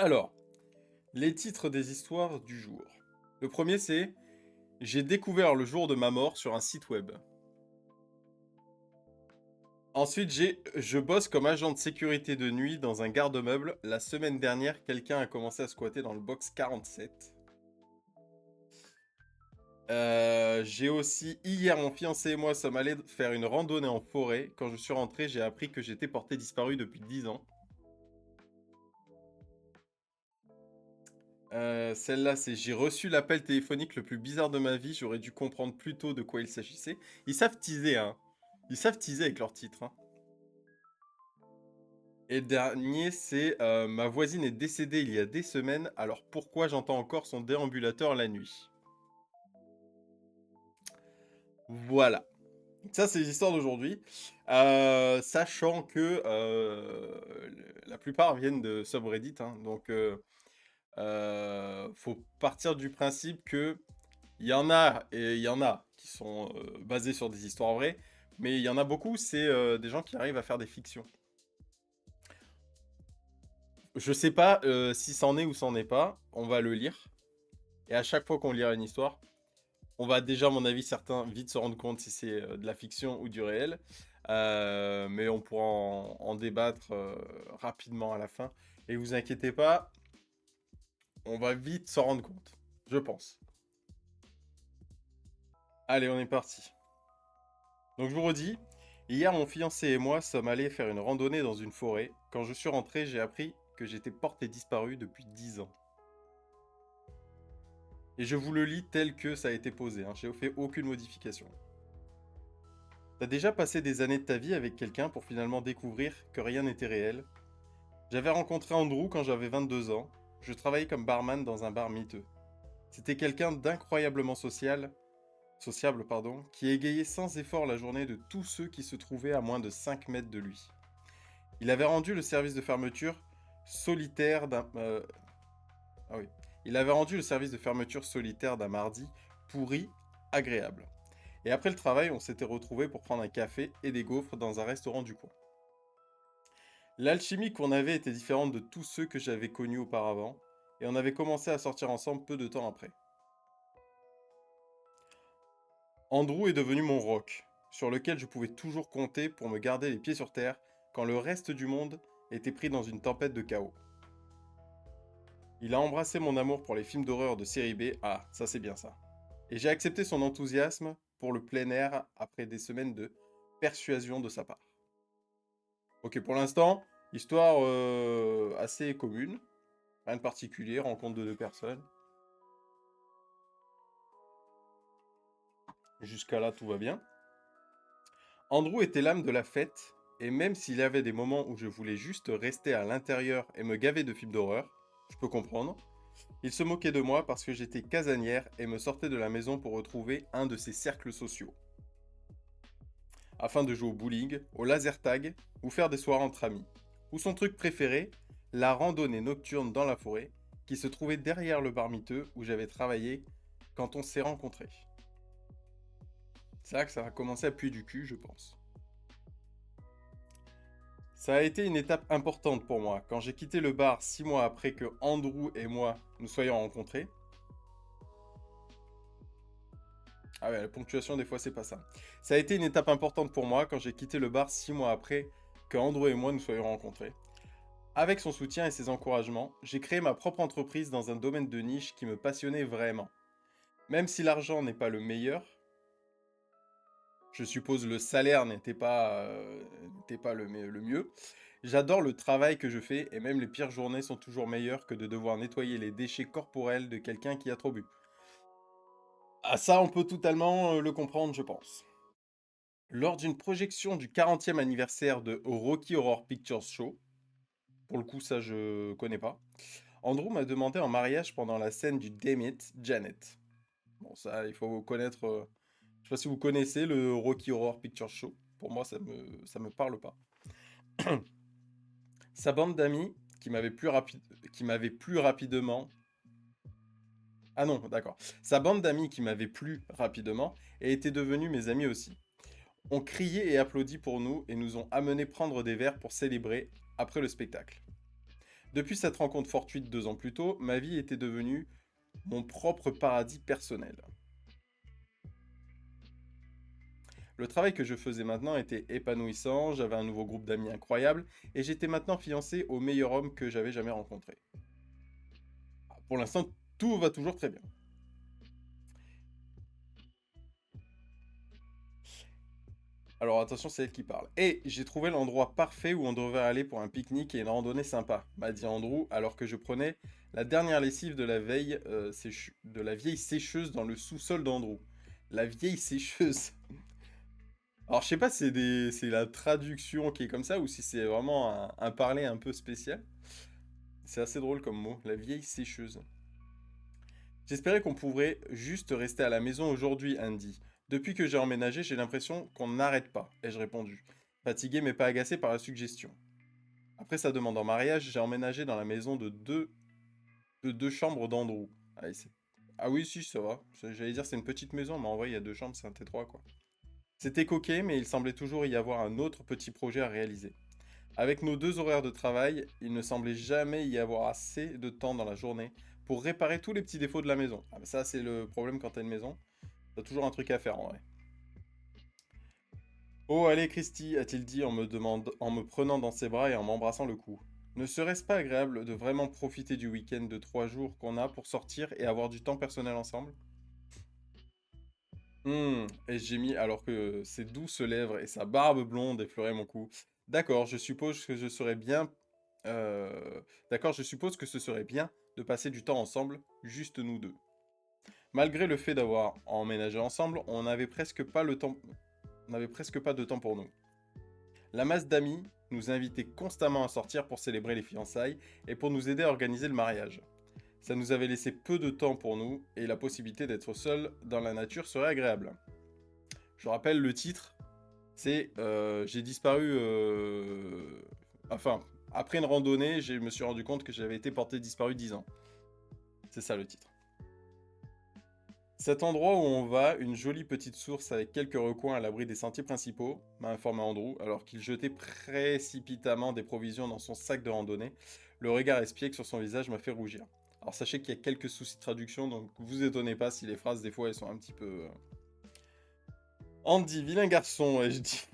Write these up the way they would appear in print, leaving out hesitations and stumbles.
Alors, les titres des histoires du jour. Le premier c'est «J'ai découvert le jour de ma mort sur un site web». Ensuite j'ai «Je bosse comme agent de sécurité de nuit dans un garde-meuble. La semaine dernière, quelqu'un a commencé à squatter dans le box 47». J'ai aussi «Hier, mon fiancé et moi sommes allés faire une randonnée en forêt. Quand je suis rentré, j'ai appris que j'étais porté disparu depuis 10 ans». Celle-là, c'est «J'ai reçu l'appel téléphonique le plus bizarre de ma vie, j'aurais dû comprendre plus tôt de quoi il s'agissait». Ils savent teaser, hein. Ils savent teaser avec leurs titres, hein. Et le dernier, c'est «Ma voisine est décédée il y a des semaines, alors pourquoi j'entends encore son déambulateur la nuit?» Voilà. Ça, c'est les histoires d'aujourd'hui. Sachant que, la plupart viennent de subreddit, hein, donc faut partir du principe que il y en a et il y en a qui sont, basés sur des histoires vraies, mais il y en a beaucoup, c'est, des gens qui arrivent à faire des fictions. Je sais pas, si c'en est ou c'en est pas, on va le lire et à chaque fois qu'on lira une histoire, on va déjà, à mon avis, certains vite se rendre compte si c'est, de la fiction ou du réel, mais on pourra en débattre, rapidement à la fin et vous inquiétez pas, on va vite s'en rendre compte, je pense. Allez, on est parti. Donc je vous redis, hier mon fiancé et moi sommes allés faire une randonnée dans une forêt. Quand je suis rentré, j'ai appris que j'étais porté disparu depuis 10 ans. Et je vous le lis tel que ça a été posé, hein, j'ai fait aucune modification. T'as déjà passé des années de ta vie avec quelqu'un pour finalement découvrir que rien n'était réel? J'avais rencontré Andrew quand j'avais 22 ans. Je travaillais comme barman dans un bar miteux. C'était quelqu'un d'incroyablement sociable, pardon, qui égayait sans effort la journée de tous ceux qui se trouvaient à moins de 5 mètres de lui. Il avait rendu le service de fermeture solitaire d'un... ah oui. Il avait rendu le service de fermeture solitaire d'un mardi pourri, agréable. Et après le travail, on s'était retrouvés pour prendre un café et des gaufres dans un restaurant du coin. L'alchimie qu'on avait était différente de tous ceux que j'avais connus auparavant, et on avait commencé à sortir ensemble peu de temps après. Andrew est devenu mon roc, sur lequel je pouvais toujours compter pour me garder les pieds sur terre quand le reste du monde était pris dans une tempête de chaos. Il a embrassé mon amour pour les films d'horreur de série B, ah, ça c'est bien ça. Et j'ai accepté son enthousiasme pour le plein air après des semaines de persuasion de sa part. Ok, pour l'instant, histoire assez commune, rien de particulier, rencontre de deux personnes. Jusqu'à là, tout va bien. Andrew était l'âme de la fête, et même s'il y avait des moments où je voulais juste rester à l'intérieur et me gaver de films d'horreur, je peux comprendre, il se moquait de moi parce que j'étais casanière et me sortait de la maison pour retrouver un de ses cercles sociaux, afin de jouer au bowling, au laser tag ou faire des soirées entre amis. Ou son truc préféré, la randonnée nocturne dans la forêt, qui se trouvait derrière le bar miteux où j'avais travaillé quand on s'est rencontrés. C'est là que ça a commencé à puer du cul, je pense. Ça a été une étape importante pour moi. Quand j'ai quitté le bar 6 mois après que Andrew et moi nous soyons rencontrés. Ah ouais, la ponctuation des fois c'est pas ça. Ça a été une étape importante pour moi quand j'ai quitté le bar 6 mois après que Andrew et moi nous soyons rencontrés. Avec son soutien et ses encouragements, j'ai créé ma propre entreprise dans un domaine de niche qui me passionnait vraiment. Même si l'argent n'est pas le meilleur, je suppose le salaire n'était pas le mieux. J'adore le travail que je fais et même les pires journées sont toujours meilleures que de devoir nettoyer les déchets corporels de quelqu'un qui a trop bu. Ah ça, on peut totalement le comprendre, je pense. Lors d'une projection du 40e anniversaire de Rocky Horror Picture Show, pour le coup ça je connais pas, Andrew m'a demandé en mariage pendant la scène du Damn It, Janet. Bon ça, il faut connaître, je sais pas si vous connaissez le Rocky Horror Picture Show, pour moi ça me parle pas. Sa bande d'amis, qui m'avait plu rapidement. Ah non, d'accord. Sa bande d'amis qui m'avait plu rapidement était devenue mes amis aussi. On criait et applaudi pour nous et nous ont amenés prendre des verres pour célébrer après le spectacle. Depuis cette rencontre fortuite 2 ans plus tôt, ma vie était devenue mon propre paradis personnel. Le travail que je faisais maintenant était épanouissant, j'avais un nouveau groupe d'amis incroyable, et j'étais maintenant fiancé au meilleur homme que j'avais jamais rencontré. Pour l'instant, tout va toujours très bien. Alors attention, c'est elle qui parle. Et j'ai trouvé l'endroit parfait où on devrait aller pour un pique-nique et une randonnée sympa, m'a dit Andrew, alors que je prenais la dernière lessive de la veille, de la vieille sécheuse dans le sous-sol d'Andrew. La vieille sécheuse. Alors je sais pas si c'est la traduction qui est comme ça ou si c'est vraiment un parler un peu spécial. C'est assez drôle comme mot, la vieille sécheuse. J'espérais qu'on pourrait juste rester à la maison aujourd'hui, Andy. Depuis que j'ai emménagé, j'ai l'impression qu'on n'arrête pas, ai-je répondu, fatigué mais pas agacé par la suggestion. Après sa demande en mariage, j'ai emménagé dans la maison de deux chambres d'Andrew. Ah oui, si, ça va. J'allais dire c'est une petite maison, mais en vrai, il y a deux chambres, c'est un T3, quoi. C'était coquet, mais il semblait toujours y avoir un autre petit projet à réaliser. Avec nos deux horaires de travail, il ne semblait jamais y avoir assez de temps dans la journée pour réparer tous les petits défauts de la maison. Ah, bah ça, c'est le problème quand t'as une maison. T'as toujours un truc à faire en vrai. Oh, allez, Christy, a-t-il dit en me prenant dans ses bras et en m'embrassant le cou. Ne serait-ce pas agréable de vraiment profiter du week-end de 3 jours qu'on a pour sortir et avoir du temps personnel ensemble? Et j'ai mis alors que ses douces lèvres et sa barbe blonde effleuraient mon cou. D'accord, je suppose que je serais bien. euh, D'accord, je suppose que ce serait bien de passer du temps ensemble, juste nous deux. Malgré le fait d'avoir emménagé ensemble, on n'avait presque pas le temps. On n'avait presque pas de temps pour nous. La masse d'amis nous invitait constamment à sortir pour célébrer les fiançailles et pour nous aider à organiser le mariage. Ça nous avait laissé peu de temps pour nous et la possibilité d'être seul dans la nature serait agréable. Je rappelle le titre, c'est j'ai disparu. Enfin, après une randonnée, je me suis rendu compte que j'avais été porté disparu 10 ans. C'est ça le titre. Cet endroit où on va, une jolie petite source avec quelques recoins à l'abri des sentiers principaux, m'a informé Andrew, alors qu'il jetait précipitamment des provisions dans son sac de randonnée. Le regard espiègle sur son visage m'a fait rougir. Alors sachez qu'il y a quelques soucis de traduction, donc vous étonnez pas si les phrases des fois elles sont un petit peu... Andy, vilain garçon, ai-je dit.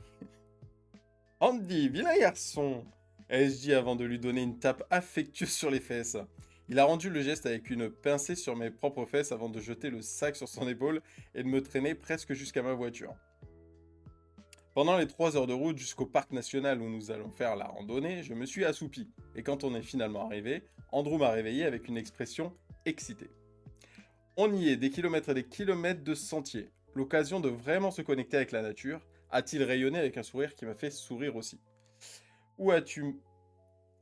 Andy, vilain garçon, ai-je dit avant de lui donner une tape affectueuse sur les fesses. Il a rendu le geste avec une pincée sur mes propres fesses avant de jeter le sac sur son épaule et de me traîner presque jusqu'à ma voiture. Pendant les 3 heures de route jusqu'au parc national où nous allons faire la randonnée, je me suis assoupi. Et quand on est finalement arrivé, Andrew m'a réveillé avec une expression excitée. On y est, des kilomètres et des kilomètres de sentiers. L'occasion de vraiment se connecter avec la nature, a-t-il rayonné avec un sourire qui m'a fait sourire aussi. Où as-tu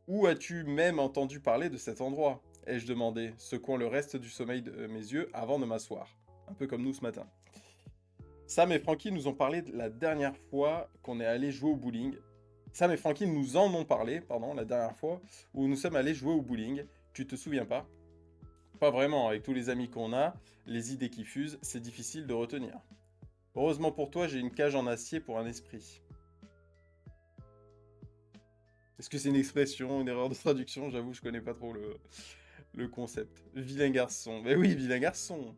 Où as-tu même entendu parler de cet endroit ai-je demandé, secouant le reste du sommeil de mes yeux avant de m'asseoir. Un peu comme nous ce matin. Sam et Frankie nous ont parlé la dernière fois qu'on est allé jouer au bowling. Sam et Frankie nous en ont parlé, pardon, la dernière fois où nous sommes allés jouer au bowling. Tu te souviens pas? Pas vraiment, avec tous les amis qu'on a, les idées qui fusent, c'est difficile de retenir. Heureusement pour toi, j'ai une cage en acier pour un esprit. Est-ce que c'est une expression, une erreur de traduction? J'avoue, je connais pas trop le concept. Vilain garçon. Mais oui, vilain garçon.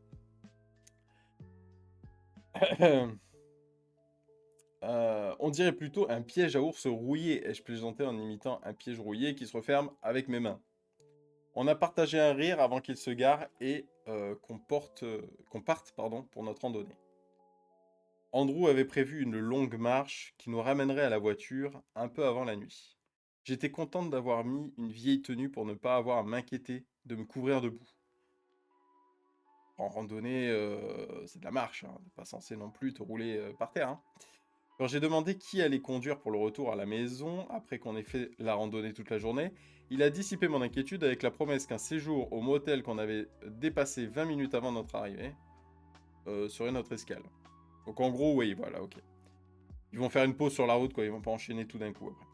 On dirait plutôt un piège à ours rouillé, ai-je plaisanté en imitant un piège rouillé qui se referme avec mes mains. On a partagé un rire avant qu'il se gare et qu'on parte pour notre randonnée. Andrew avait prévu une longue marche qui nous ramènerait à la voiture un peu avant la nuit. J'étais contente d'avoir mis une vieille tenue pour ne pas avoir à m'inquiéter de me couvrir de boue. En randonnée, c'est de la marche, hein, t'es pas censé non plus te rouler par terre, hein. Quand j'ai demandé qui allait conduire pour le retour à la maison, après qu'on ait fait la randonnée toute la journée, il a dissipé mon inquiétude avec la promesse qu'un séjour au motel qu'on avait dépassé 20 minutes avant notre arrivée serait notre escale. Donc en gros, oui, voilà, ok. Ils vont faire une pause sur la route, quoi, ils vont pas enchaîner tout d'un coup après.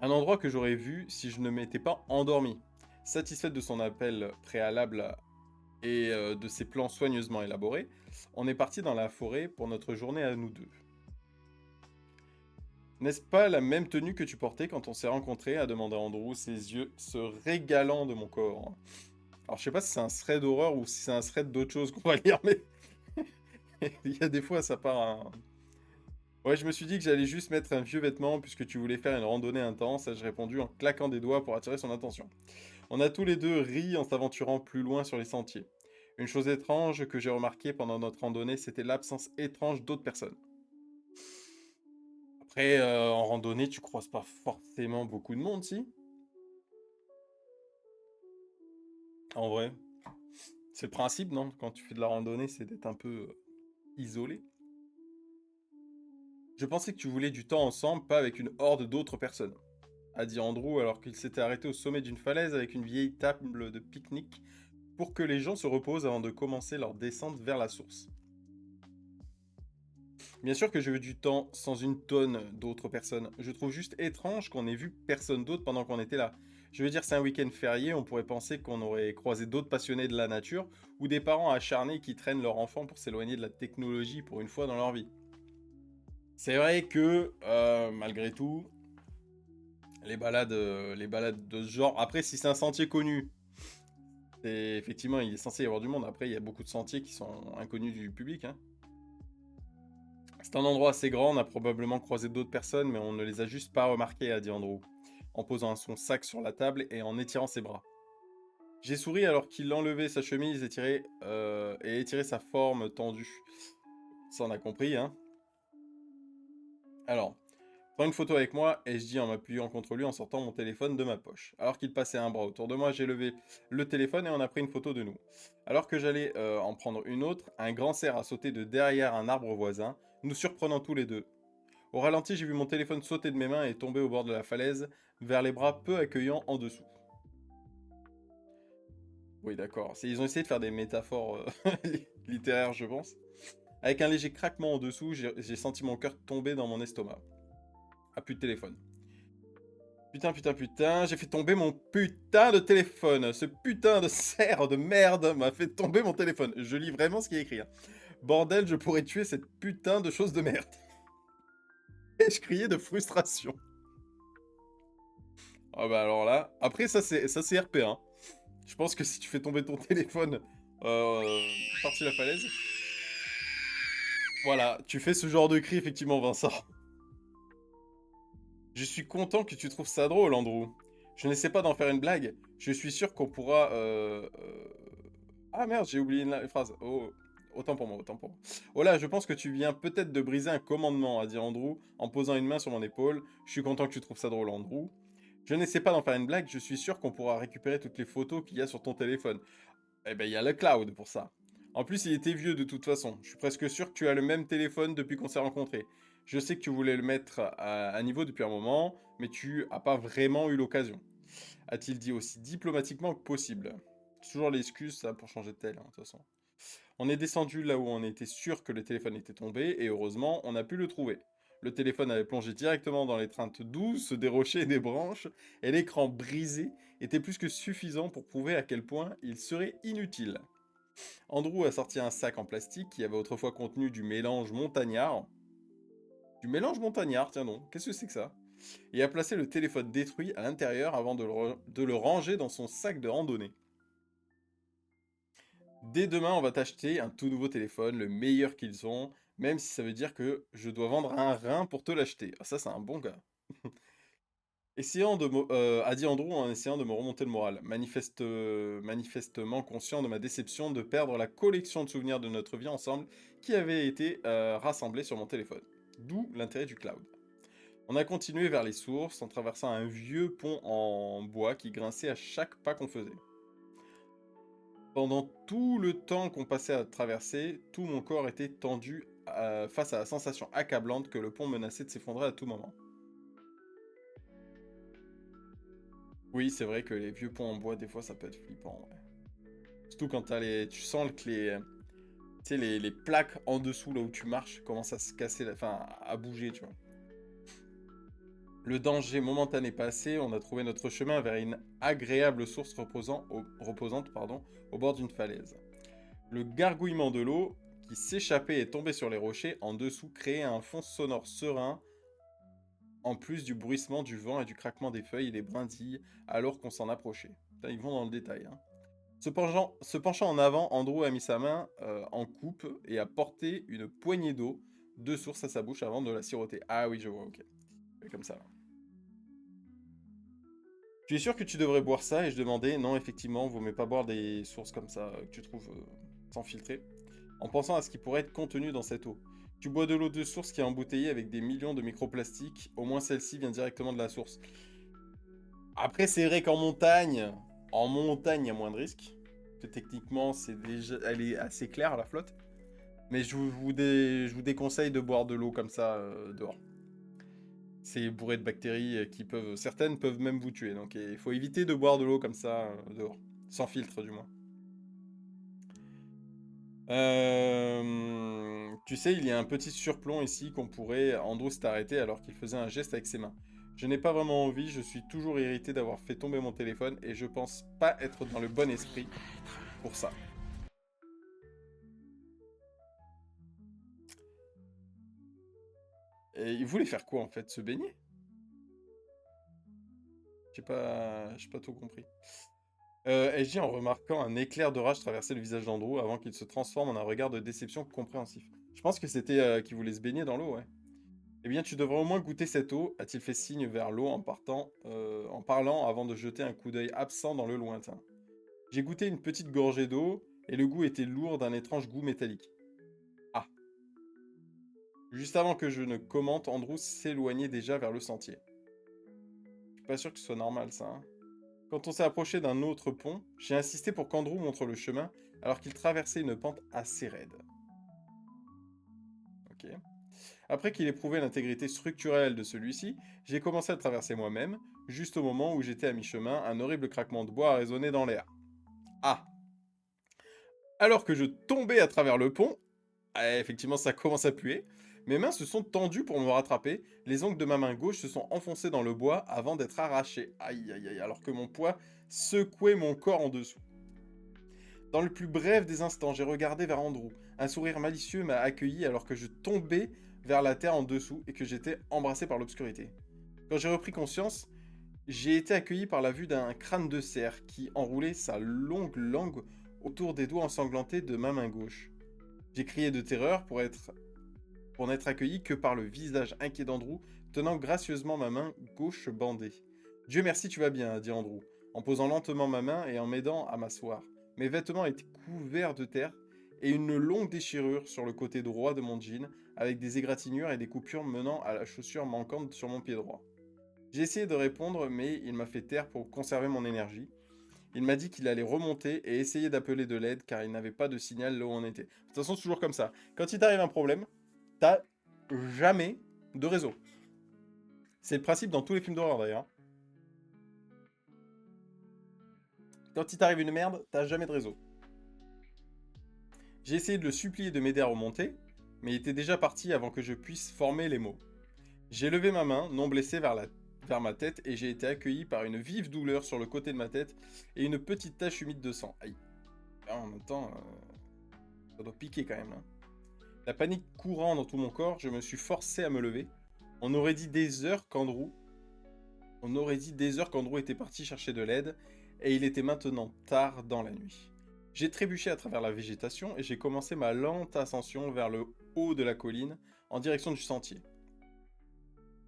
Un endroit que j'aurais vu si je ne m'étais pas endormi. Satisfaite de son appel préalable et de ses plans soigneusement élaborés, on est parti dans la forêt pour notre journée à nous deux. N'est-ce pas la même tenue que tu portais quand on s'est rencontrés a demandé Andrew, ses yeux se régalant de mon corps. Alors, je sais pas si c'est un thread d'horreur ou si c'est un thread d'autre chose qu'on va lire, mais il y a des fois, ça part à... Ouais, je me suis dit que j'allais juste mettre un vieux vêtement puisque tu voulais faire une randonnée intense, ai-je répondu en claquant des doigts pour attirer son attention. On a tous les deux ri en s'aventurant plus loin sur les sentiers. Une chose étrange que j'ai remarquée pendant notre randonnée, c'était l'absence étrange d'autres personnes. Après, en randonnée, tu croises pas forcément beaucoup de monde, si? En vrai. C'est le principe, non? Quand tu fais de la randonnée, c'est d'être un peu isolé. Je pensais que tu voulais du temps ensemble, pas avec une horde d'autres personnes, a dit Andrew alors qu'il s'était arrêté au sommet d'une falaise avec une vieille table de pique-nique pour que les gens se reposent avant de commencer leur descente vers la source. Bien sûr que je veux du temps sans une tonne d'autres personnes. Je trouve juste étrange qu'on ait vu personne d'autre pendant qu'on était là. Je veux dire, c'est un week-end férié, on pourrait penser qu'on aurait croisé d'autres passionnés de la nature ou des parents acharnés qui traînent leurs enfants pour s'éloigner de la technologie pour une fois dans leur vie. C'est vrai que, malgré tout, les balades de ce genre, après, si c'est un sentier connu, effectivement, il est censé y avoir du monde. Après, il y a beaucoup de sentiers qui sont inconnus du public, hein. C'est un endroit assez grand, on a probablement croisé d'autres personnes, mais on ne les a juste pas remarquées, a dit Andrew, en posant son sac sur la table et en étirant ses bras. J'ai souri alors qu'il enlevait sa chemise et étirait sa forme tendue. Ça, on a compris, hein. Alors, prends une photo avec moi, ai-je dit en m'appuyant contre lui en sortant mon téléphone de ma poche. Alors qu'il passait un bras autour de moi, j'ai levé le téléphone et on a pris une photo de nous. Alors que j'allais en prendre une autre, un grand cerf a sauté de derrière un arbre voisin, nous surprenant tous les deux. Au ralenti, j'ai vu mon téléphone sauter de mes mains et tomber au bord de la falaise, vers les bras peu accueillants en dessous. Oui, d'accord. Ils ont essayé de faire des métaphores littéraires, je pense. Avec un léger craquement en dessous, j'ai senti mon cœur tomber dans mon estomac. Ah, plus de téléphone. Putain, putain, putain, j'ai fait tomber mon putain de téléphone. Ce putain de cerf de merde m'a fait tomber mon téléphone. Je lis vraiment ce qui est écrit, hein. Bordel, je pourrais tuer cette putain de chose de merde. Et je criais de frustration. Ah bah alors là, après ça c'est RP, hein. Je pense que si tu fais tomber ton téléphone par-dessus la falaise, voilà, tu fais ce genre de cri effectivement, Vincent. Je suis content que tu trouves ça drôle, Andrew. Je n'essaie pas d'en faire une blague. Je suis sûr qu'on pourra. Ah merde, j'ai oublié une phrase. Oh, autant pour moi, autant pour moi. Oh là, je pense que tu viens peut-être de briser un commandement, a dit Andrew en posant une main sur mon épaule. Je suis content que tu trouves ça drôle, Andrew. Je n'essaie pas d'en faire une blague. Je suis sûr qu'on pourra récupérer toutes les photos qu'il y a sur ton téléphone. Eh ben, il y a le cloud pour ça. En plus, il était vieux de toute façon. Je suis presque sûr que tu as le même téléphone depuis qu'on s'est rencontrés. Je sais que tu voulais le mettre à niveau depuis un moment, mais tu as pas vraiment eu l'occasion. A-t-il dit aussi diplomatiquement que possible. Toujours l'excuse, ça, pour changer de tel, hein, de toute façon. On est descendu là où on était sûr que le téléphone était tombé, et heureusement, on a pu le trouver. Le téléphone avait plongé directement dans l'étreinte douce des rochers et des branches, et l'écran brisé était plus que suffisant pour prouver à quel point il serait inutile. Andrew a sorti un sac en plastique qui avait autrefois contenu du mélange montagnard. Du mélange montagnard, tiens donc, qu'est-ce que c'est que ça? Et a placé le téléphone détruit à l'intérieur avant de le ranger dans son sac de randonnée. Dès demain, on va t'acheter un tout nouveau téléphone, le meilleur qu'ils ont, même si ça veut dire que je dois vendre un rein pour te l'acheter. Ah, ça, c'est un bon gars. A dit Andrew en essayant de me remonter le moral, manifestement conscient de ma déception de perdre la collection de souvenirs de notre vie ensemble qui avait été rassemblée sur mon téléphone. D'où l'intérêt du cloud. On a continué vers les sources en traversant un vieux pont en bois qui grinçait à chaque pas qu'on faisait. Pendant tout le temps qu'on passait à traverser, tout mon corps était tendu face à la sensation accablante que le pont menaçait de s'effondrer à tout moment. Oui, c'est vrai que les vieux ponts en bois, des fois, ça peut être flippant. Ouais. Surtout quand tu sens que tu sais, les plaques en dessous, là où tu marches, commencent à se casser, enfin, à bouger, tu vois. Le danger momentané passé, on a trouvé notre chemin vers une agréable source reposante au bord d'une falaise. Le gargouillement de l'eau qui s'échappait et tombait sur les rochers en dessous créait un fond sonore serein en plus du bruissement du vent et du craquement des feuilles et des brindilles alors qu'on s'en approchait. Putain, ils vont dans le détail, hein. Se penchant en avant, Andrew a mis sa main en coupe et a porté une poignée d'eau de source à sa bouche avant de la siroter. Ah oui, je vois, ok. C'est comme ça. Là. Tu es sûr que tu devrais boire ça? Et je demandais, non, effectivement, vaut mieux pas boire des sources comme ça que tu trouves sans filtrer, en pensant à ce qui pourrait être contenu dans cette eau. Tu bois de l'eau de source qui est embouteillée avec des millions de microplastiques, au moins celle-ci vient directement de la source. Après, c'est vrai en montagne, il y a moins de risques. Que techniquement, elle est assez claire, la flotte. Mais je vous déconseille de boire de l'eau comme ça dehors. C'est bourré de bactéries certaines peuvent même vous tuer. Donc il faut éviter de boire de l'eau comme ça dehors. Sans filtre du moins. Tu sais, il y a un petit surplomb ici qu'on pourrait... Andrew s'est arrêté alors qu'il faisait un geste avec ses mains. Je n'ai pas vraiment envie, je suis toujours irrité d'avoir fait tomber mon téléphone et je pense pas être dans le bon esprit pour ça. Et il voulait faire quoi en fait? Se baigner? J'ai pas tout compris. Ai-je dit en remarquant un éclair de rage traverser le visage d'Andrew avant qu'il se transforme en un regard de déception compréhensif. Je pense que c'était qu'il voulait se baigner dans l'eau, ouais. Eh bien, tu devrais au moins goûter cette eau, a-t-il fait signe vers l'eau en parlant avant de jeter un coup d'œil absent dans le lointain. J'ai goûté une petite gorgée d'eau et le goût était lourd d'un étrange goût métallique. Ah. Juste avant que je ne commente, Andrew s'éloignait déjà vers le sentier. Je suis pas sûr que ce soit normal ça, hein. Quand on s'est approché d'un autre pont, j'ai insisté pour qu'Andrew montre le chemin alors qu'il traversait une pente assez raide. Ok. Après qu'il ait prouvé l'intégrité structurelle de celui-ci, j'ai commencé à le traverser moi-même, juste au moment où j'étais à mi-chemin, un horrible craquement de bois a résonné dans l'air. Ah. Alors que je tombais à travers le pont, effectivement ça commence à puer, mes mains se sont tendues pour me rattraper, les ongles de ma main gauche se sont enfoncés dans le bois avant d'être arrachés. Aïe aïe aïe, alors que mon poids secouait mon corps en dessous. Dans le plus bref des instants, j'ai regardé vers Andrew. Un sourire malicieux m'a accueilli alors que je tombais vers la terre en dessous et que j'étais embrassé par l'obscurité. Quand j'ai repris conscience, j'ai été accueilli par la vue d'un crâne de cerf qui enroulait sa longue langue autour des doigts ensanglantés de ma main gauche. J'ai crié de terreur pour n'être accueilli que par le visage inquiet d'Andrew tenant gracieusement ma main gauche bandée. Dieu merci, tu vas bien, a dit Andrew, en posant lentement ma main et en m'aidant à m'asseoir. Mes vêtements étaient couverts de terre et une longue déchirure sur le côté droit de mon jean, avec des égratignures et des coupures menant à la chaussure manquante sur mon pied droit. J'ai essayé de répondre, mais il m'a fait taire pour conserver mon énergie. Il m'a dit qu'il allait remonter et essayer d'appeler de l'aide car il n'avait pas de signal là où on était. De toute façon, c'est toujours comme ça. Quand il t'arrive un problème, t'as jamais de réseau. C'est le principe dans tous les films d'horreur d'ailleurs. Quand il t'arrive une merde, t'as jamais de réseau. J'ai essayé de le supplier de m'aider à remonter, mais il était déjà parti avant que je puisse former les mots. J'ai levé ma main, non blessée, vers ma tête et j'ai été accueilli par une vive douleur sur le côté de ma tête et une petite tache humide de sang. Aïe. En même temps, ça doit piquer quand même. Hein. La panique courant dans tout mon corps, je me suis forcé à me lever. On aurait dit des heures qu'Andrew était parti chercher de l'aide, et il était maintenant tard dans la nuit. J'ai trébuché à travers la végétation et j'ai commencé ma lente ascension vers le haut de la colline, en direction du sentier.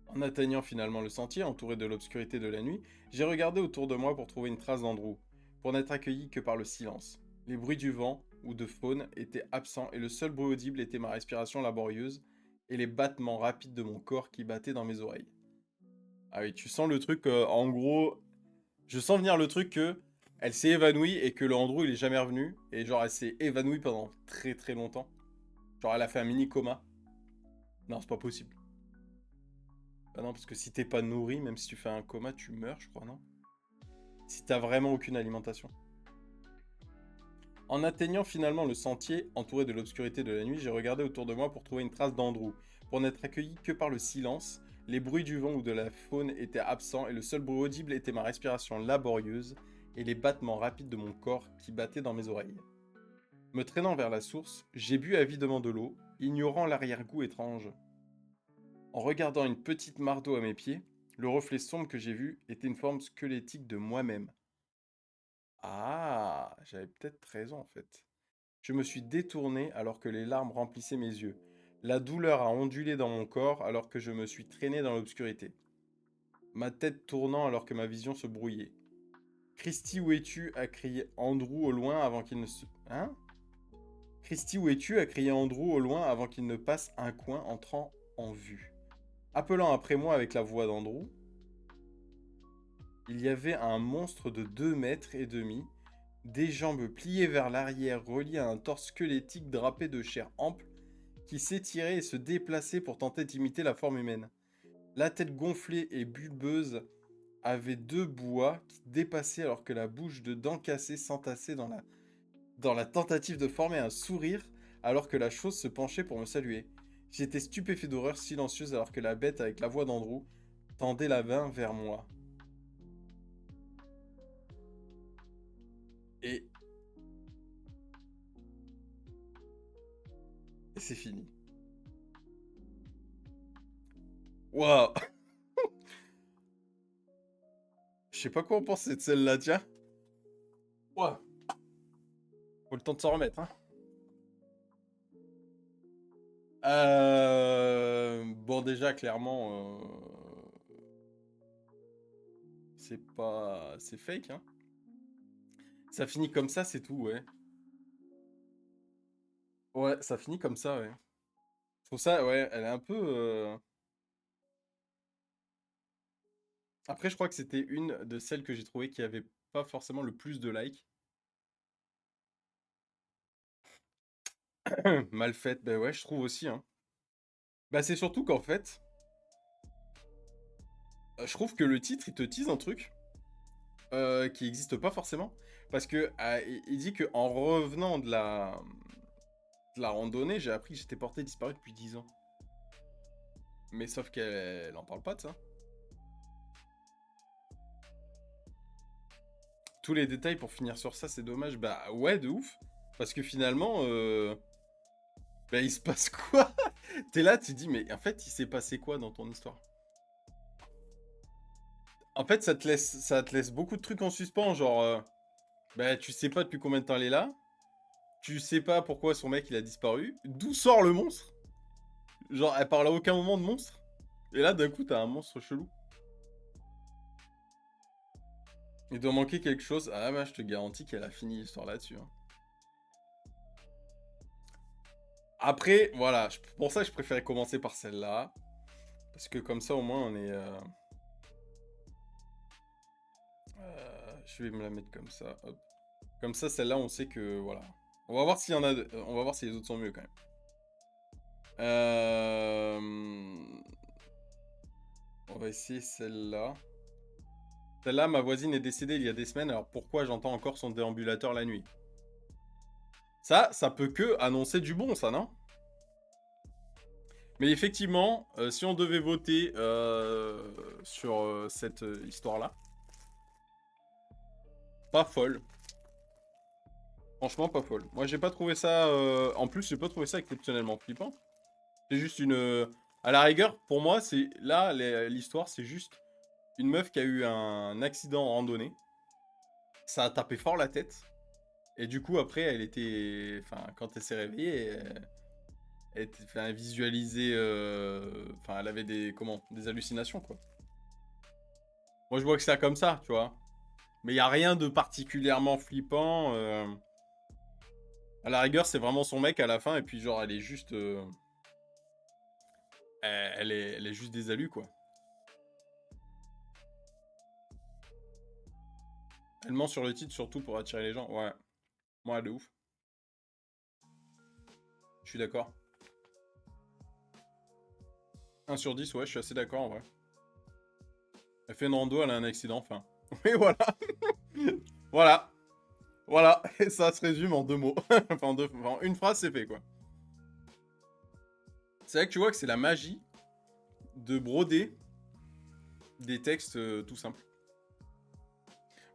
En atteignant finalement le sentier, entouré de l'obscurité de la nuit, j'ai regardé autour de moi pour trouver une trace d'Andrew, pour n'être accueilli que par le silence. Les bruits du vent ou de faune étaient absents et le seul bruit audible était ma respiration laborieuse et les battements rapides de mon corps qui battaient dans mes oreilles. Ah oui, tu sens le truc, en gros, je sens venir le truc que elle s'est évanouie et que le Andrew il est jamais revenu et genre elle s'est évanouie pendant très très longtemps. Genre elle a fait un mini coma. Non, c'est pas possible. Bah non, parce que si t'es pas nourri, même si tu fais un coma, tu meurs, je crois, non? Si t'as vraiment aucune alimentation. En atteignant finalement le sentier, entouré de l'obscurité de la nuit, j'ai regardé autour de moi pour trouver une trace d'Andrew, pour n'être accueilli que par le silence. Les bruits du vent ou de la faune étaient absents et le seul bruit audible était ma respiration laborieuse et les battements rapides de mon corps qui battaient dans mes oreilles. Me traînant vers la source, j'ai bu avidement de l'eau, ignorant l'arrière-goût étrange. En regardant une petite mare d'eau à mes pieds, le reflet sombre que j'ai vu était une forme squelettique de moi-même. Ah, j'avais peut-être raison en fait. Je me suis détourné alors que les larmes remplissaient mes yeux. La douleur a ondulé dans mon corps alors que je me suis traîné dans l'obscurité, ma tête tournant alors que ma vision se brouillait. Christy, où es-tu a crié Andrew au loin avant qu'il ne se... Hein? Christy, où es-tu a crié Andrew au loin avant qu'il ne passe un coin entrant en vue. Appelant après moi avec la voix d'Andrew, il y avait un monstre de 2 mètres et demi, des jambes pliées vers l'arrière reliées à un torse squelettique drapé de chair ample qui s'étirait et se déplaçait pour tenter d'imiter la forme humaine. La tête gonflée et bulbeuse avait 2 bois qui dépassaient alors que la bouche de dents cassées s'entassait dans la tentative de former un sourire alors que la chose se penchait pour me saluer. J'étais stupéfait d'horreur silencieuse alors que la bête avec la voix d'Andrew tendait la main vers moi. Et, et c'est fini. Waouh. Je sais pas quoi en penser de celle-là, tiens. Waouh. Faut le temps de s'en remettre, hein. Bon, déjà, clairement, c'est pas... C'est fake, hein. Ça finit comme ça, c'est tout, ouais. Ouais, ça finit comme ça, ouais. Je trouve ça, ouais, elle est un peu... Après, je crois que c'était une de celles que j'ai trouvé qui avait pas forcément le plus de likes. Mal faite, bah ouais, je trouve aussi, hein. Bah, c'est surtout qu'en fait, je trouve que le titre, il te tease un truc qui n'existe pas forcément. Parce que il dit que en revenant de la randonnée, j'ai appris que j'étais porté disparu depuis 10 ans. Mais sauf qu'elle en parle pas de ça. Tous les détails pour finir sur ça, c'est dommage. Bah ouais, de ouf. Parce que finalement, bah il se passe quoi? T'es là, tu dis, mais en fait, il s'est passé quoi dans ton histoire? En fait, ça te laisse beaucoup de trucs en suspens, genre, bah tu sais pas depuis combien de temps elle est là, tu sais pas pourquoi son mec il a disparu, d'où sort le monstre? Genre, elle parle à aucun moment de monstre, et là d'un coup t'as un monstre chelou. Il doit manquer quelque chose, ah bah je te garantis qu'elle a fini l'histoire là-dessus, hein. Après, voilà, pour ça je préférais commencer par celle-là, parce que comme ça au moins on est... je vais me la mettre comme ça, hop. Comme ça, celle-là, on sait que, voilà. On va voir s'il y en a... On va voir si les autres sont mieux, quand même. On va essayer celle-là. Celle-là, ma voisine est décédée il y a des semaines, alors pourquoi j'entends encore son déambulateur la nuit? Ça peut que annoncer du bon, ça, non? Mais effectivement, si on devait voter sur cette histoire-là, pas folle. Franchement, pas folle. Moi, j'ai pas trouvé ça... En plus, j'ai pas trouvé ça exceptionnellement flippant. C'est juste une... À la rigueur, pour moi, c'est là, l'histoire, c'est juste une meuf qui a eu un accident en randonnée. Ça a tapé fort la tête. Et du coup, après, elle était... Enfin, quand elle s'est réveillée, elle était... Enfin, elle visualisait... Enfin, elle avait des... Comment? Des hallucinations, quoi. Moi, je vois que c'est comme ça, tu vois. Mais il n'y a rien de particulièrement flippant. À la rigueur, c'est vraiment son mec à la fin. Et puis, genre, elle est juste... elle est juste des allus, quoi. Elle ment sur le titre, surtout pour attirer les gens. Ouais. Moi, de ouf. Je suis d'accord. 1/10, ouais, je suis assez d'accord en vrai. Elle fait une rando, elle a un accident, enfin. Oui, voilà. Voilà. Voilà. Et ça se résume en 2 mots. Enfin, en une phrase, c'est fait, quoi. C'est vrai que tu vois que c'est la magie de broder des textes tout simples.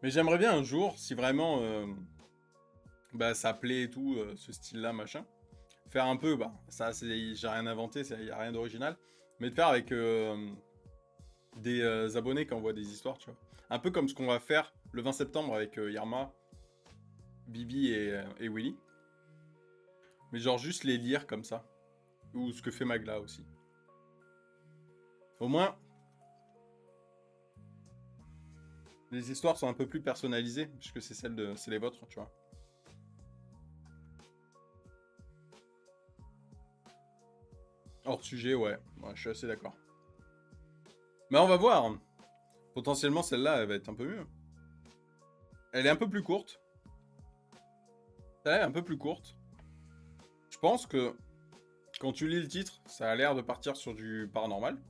Mais j'aimerais bien un jour, si vraiment bah, ça plaît et tout, ce style-là, machin, faire un peu, bah, ça, j'ai rien inventé, il n'y a rien d'original, Mais de faire avec des abonnés qui envoient des histoires, tu vois. Un peu comme ce qu'on va faire le 20 septembre avec Yarma, Bibi et Willy. Mais genre juste les lire comme ça. Ou ce que fait Magla aussi. Au moins, les histoires sont un peu plus personnalisées, puisque c'est c'est les vôtres, tu vois. Hors sujet, ouais. Ouais, je suis assez d'accord. Mais on va voir. Potentiellement, celle-là, elle va être un peu mieux. Elle est un peu plus courte. Elle est un peu plus courte. Je pense que quand tu lis le titre, ça a l'air de partir sur du paranormal.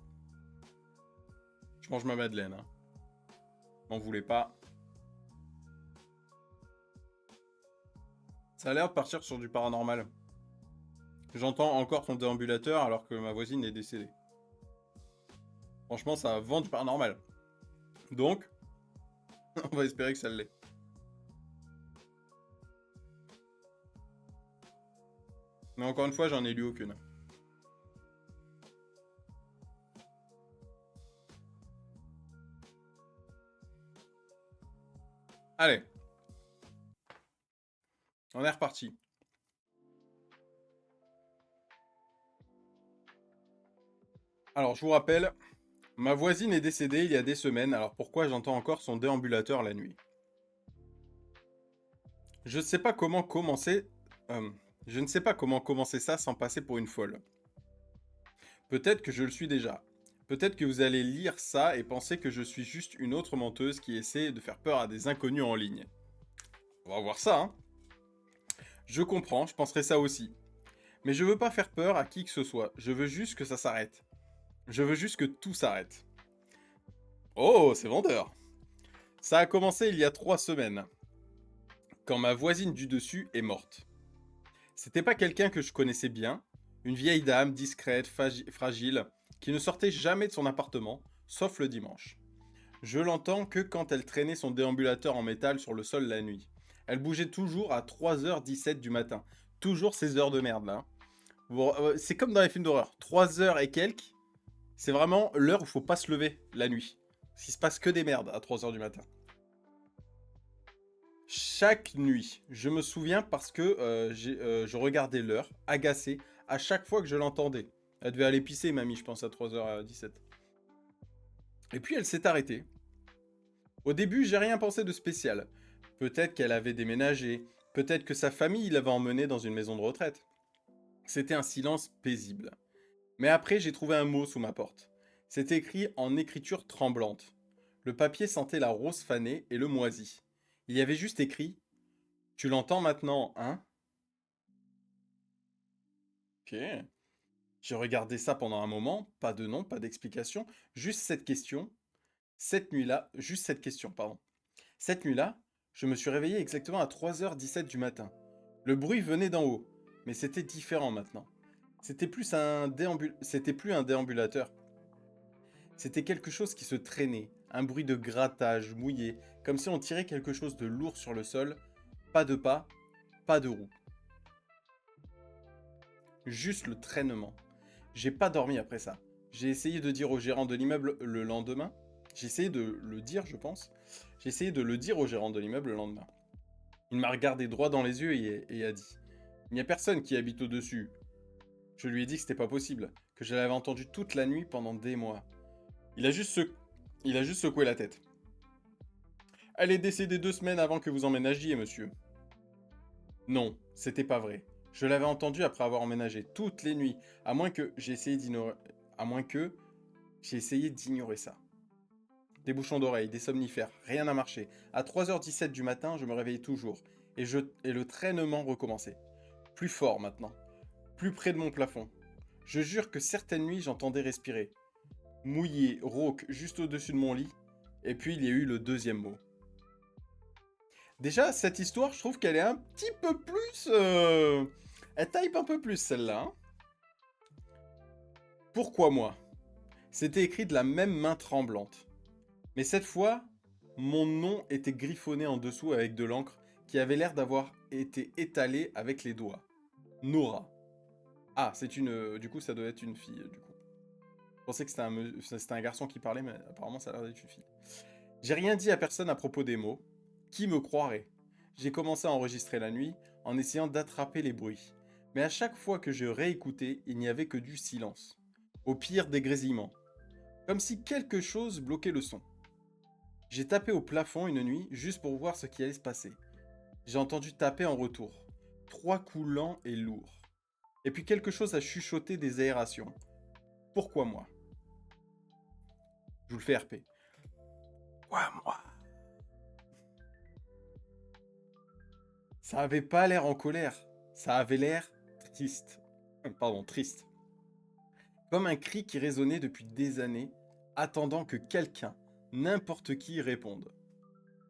Je mange ma madeleine. Hein. M'en voulez pas. Ça a l'air de partir sur du paranormal. J'entends encore son déambulateur alors que ma voisine est décédée. Franchement, ça vend du paranormal. Donc, on va espérer que ça l'est. Mais encore une fois, j'en ai lu aucune. Allez. On est reparti. Alors, je vous rappelle, ma voisine est décédée il y a des semaines, alors pourquoi j'entends encore son déambulateur la nuit? Je ne sais pas comment commencer... je ne sais pas comment commencer ça sans passer pour une folle. Peut-être que je le suis déjà. Peut-être que vous allez lire ça et penser que je suis juste une autre menteuse qui essaie de faire peur à des inconnus en ligne. On va voir ça, hein. Je comprends, je penserais ça aussi. Mais je veux pas faire peur à qui que ce soit, je veux juste que ça s'arrête. Je veux juste que tout s'arrête. Oh, c'est vendeur. Ça a commencé il y a 3 semaines, quand ma voisine du dessus est morte. C'était pas quelqu'un que je connaissais bien, une vieille dame discrète, fragile, qui ne sortait jamais de son appartement, sauf le dimanche. Je l'entends que quand elle traînait son déambulateur en métal sur le sol la nuit. Elle bougeait toujours à 3h17 du matin. Toujours ces heures de merde là. Hein. Bon, c'est comme dans les films d'horreur. 3h et quelques, c'est vraiment l'heure où faut pas se lever la nuit. Il se passe que des merdes à 3h du matin. Chaque nuit, je me souviens parce que je regardais l'heure, agacé, à chaque fois que je l'entendais. Elle devait aller pisser, mamie, je pense, à 3h17. Et puis elle s'est arrêtée. Au début, j'ai rien pensé de spécial. Peut-être qu'elle avait déménagé, peut-être que sa famille l'avait emmenée dans une maison de retraite. C'était un silence paisible. Mais après, j'ai trouvé un mot sous ma porte. C'était écrit en écriture tremblante. Le papier sentait la rose fanée et le moisi. Il y avait juste écrit « Tu l'entends maintenant, hein ?» Ok. J'ai regardé ça pendant un moment, pas de nom, pas d'explication, juste cette question. Cette nuit-là, juste cette question, pardon. Cette nuit-là, je me suis réveillé exactement à 3h17 du matin. Le bruit venait d'en haut, mais c'était différent maintenant. C'était plus un déambulateur. C'était quelque chose qui se traînait, un bruit de grattage mouillé, comme si on tirait quelque chose de lourd sur le sol. Pas de pas, pas de roue. Juste le traînement. J'ai pas dormi après ça. J'ai essayé de dire au gérant de l'immeuble le lendemain. J'ai essayé de le dire, je pense. J'ai essayé de le dire au gérant de l'immeuble le lendemain. Il m'a regardé droit dans les yeux et a dit « Il n'y a personne qui habite au-dessus. » Je lui ai dit que c'était pas possible, que je l'avais entendu toute la nuit pendant des mois. Il a juste secoué la tête. « Elle est décédée 2 semaines avant que vous emménagiez, monsieur. » Non, c'était pas vrai. Je l'avais entendue après avoir emménagé toutes les nuits, à moins que j'ai essayé d'ignorer ça. Des bouchons d'oreilles, des somnifères, rien n'a marché. À 3h17 du matin, je me réveillais toujours, et le traînement recommençait. Plus fort maintenant, plus près de mon plafond. Je jure que certaines nuits, j'entendais respirer. Mouillé, rauque, juste au-dessus de mon lit, et puis il y a eu le deuxième mot. Déjà, cette histoire, je trouve qu'elle est un petit peu plus... Elle type un peu plus, celle-là. Hein. Pourquoi moi? C'était écrit de la même main tremblante. Mais cette fois, mon nom était griffonné en dessous avec de l'encre qui avait l'air d'avoir été étalée avec les doigts. Nora. Ah, c'est une... du coup, ça doit être une fille, du coup. pensais que c'était un garçon qui parlait, mais apparemment ça a l'air d'être une fille. J'ai rien dit à personne à propos des mots. Qui me croirait? J'ai commencé à enregistrer la nuit en essayant d'attraper les bruits. Mais à chaque fois que je réécoutais, il n'y avait que du silence. Au pire, des grésillements. Comme si quelque chose bloquait le son. J'ai tapé au plafond une nuit juste pour voir ce qui allait se passer. J'ai entendu taper en retour. 3 coups lents et lourds. Et puis quelque chose a chuchoté des aérations. Pourquoi moi? Je vous le fais RP. Pourquoi moi? Ça avait pas l'air en colère. Ça avait l'air triste. Pardon, triste. Comme un cri qui résonnait depuis des années, attendant que quelqu'un, n'importe qui, réponde.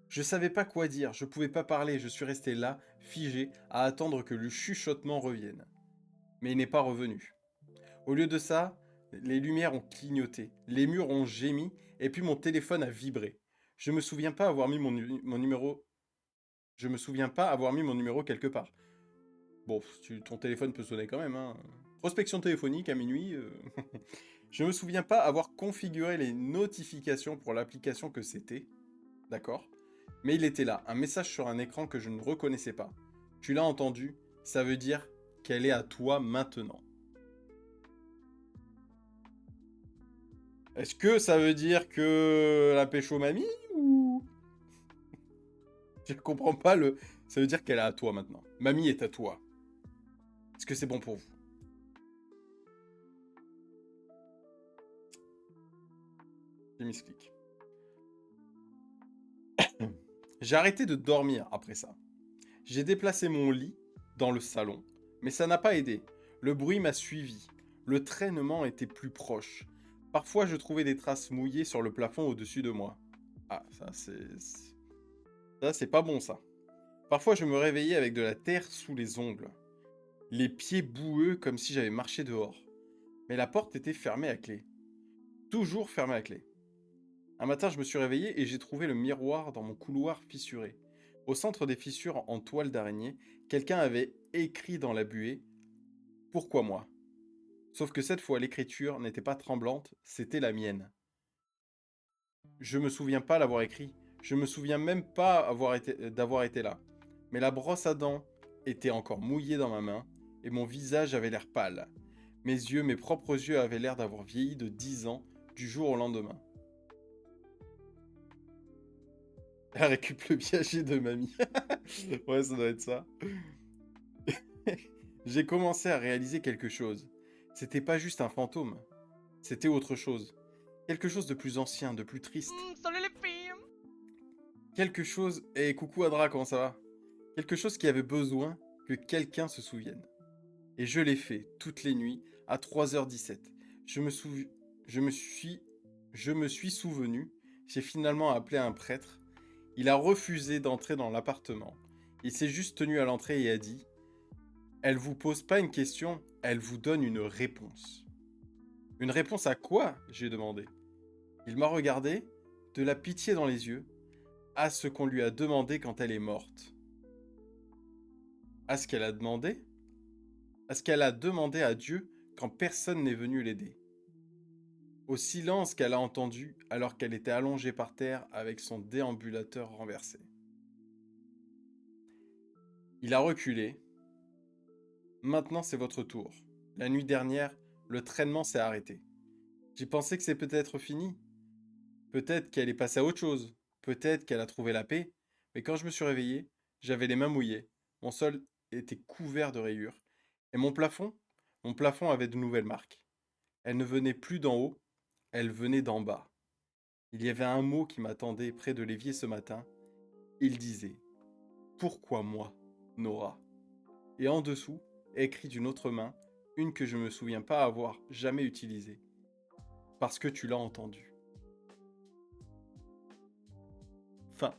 Je savais pas quoi dire, je pouvais pas parler, je suis resté là, figé, à attendre que le chuchotement revienne. Mais il n'est pas revenu. Au lieu de ça, les lumières ont clignoté, les murs ont gémi, et puis mon téléphone a vibré. Je me souviens pas avoir mis mon numéro. Je me souviens pas avoir mis mon numéro quelque part. Bon, ton téléphone peut sonner quand même, hein. Prospection téléphonique à minuit. Je me souviens pas avoir configuré les notifications pour l'application que c'était. D'accord? Mais il était là, un message sur un écran que je ne reconnaissais pas. Tu l'as entendu, ça veut dire qu'elle est à toi maintenant. Est-ce que ça veut dire que la pécho mamie ou... Je comprends pas le... Ça veut dire qu'elle est à toi maintenant. Mamie est à toi. Est-ce que c'est bon pour vous? J'ai mis ce clic. J'ai arrêté de dormir après ça. J'ai déplacé mon lit dans le salon, mais ça n'a pas aidé. Le bruit m'a suivi. Le traînement était plus proche. Parfois, je trouvais des traces mouillées sur le plafond au-dessus de moi. Ah, ça c'est... Ça, c'est pas bon, ça. Parfois, je me réveillais avec de la terre sous les ongles. Les pieds boueux comme si j'avais marché dehors. Mais la porte était fermée à clé. Toujours fermée à clé. Un matin, je me suis réveillé et j'ai trouvé le miroir dans mon couloir fissuré. Au centre des fissures en toile d'araignée, quelqu'un avait écrit dans la buée « Pourquoi moi ?» Sauf que cette fois, l'écriture n'était pas tremblante, c'était la mienne. Je me souviens pas l'avoir écrit. Je me souviens même pas d'avoir été là. Mais la brosse à dents était encore mouillée dans ma main et mon visage avait l'air pâle. Mes yeux, mes propres yeux avaient l'air d'avoir vieilli de 10 ans du jour au lendemain. Elle récup le viager de mamie. Ouais, ça doit être ça. J'ai commencé à réaliser quelque chose. C'était pas juste un fantôme. C'était autre chose. Quelque chose de plus ancien, de plus triste. Salut les filles! Quelque chose... Et coucou Adra, comment ça va? Quelque chose qui avait besoin que quelqu'un se souvienne. Et je l'ai fait, toutes les nuits, à 3h17. Je me suis souvenu, j'ai finalement appelé un prêtre. Il a refusé d'entrer dans l'appartement. Il s'est juste tenu à l'entrée et a dit « Elle vous pose pas une question, elle vous donne une réponse. » Une réponse à quoi? J'ai demandé. Il m'a regardé, de la pitié dans les yeux, à ce qu'on lui a demandé quand elle est morte. À ce qu'elle a demandé? À ce qu'elle a demandé à Dieu quand personne n'est venu l'aider. Au silence qu'elle a entendu alors qu'elle était allongée par terre avec son déambulateur renversé. Il a reculé. Maintenant c'est votre tour. La nuit dernière, le traînement s'est arrêté. J'ai pensé que c'est peut-être fini. Peut-être qu'elle est passée à autre chose. Peut-être qu'elle a trouvé la paix. Mais quand je me suis réveillé, j'avais les mains mouillées. Mon sol était couvert de rayures. Et mon plafond avait de nouvelles marques. Elles ne venaient plus d'en haut, elles venaient d'en bas. Il y avait un mot qui m'attendait près de l'évier ce matin. Il disait « Pourquoi moi, Nora ?» Et en dessous, écrit d'une autre main, une que je ne me souviens pas avoir jamais utilisée. Parce que tu l'as entendu. Fin.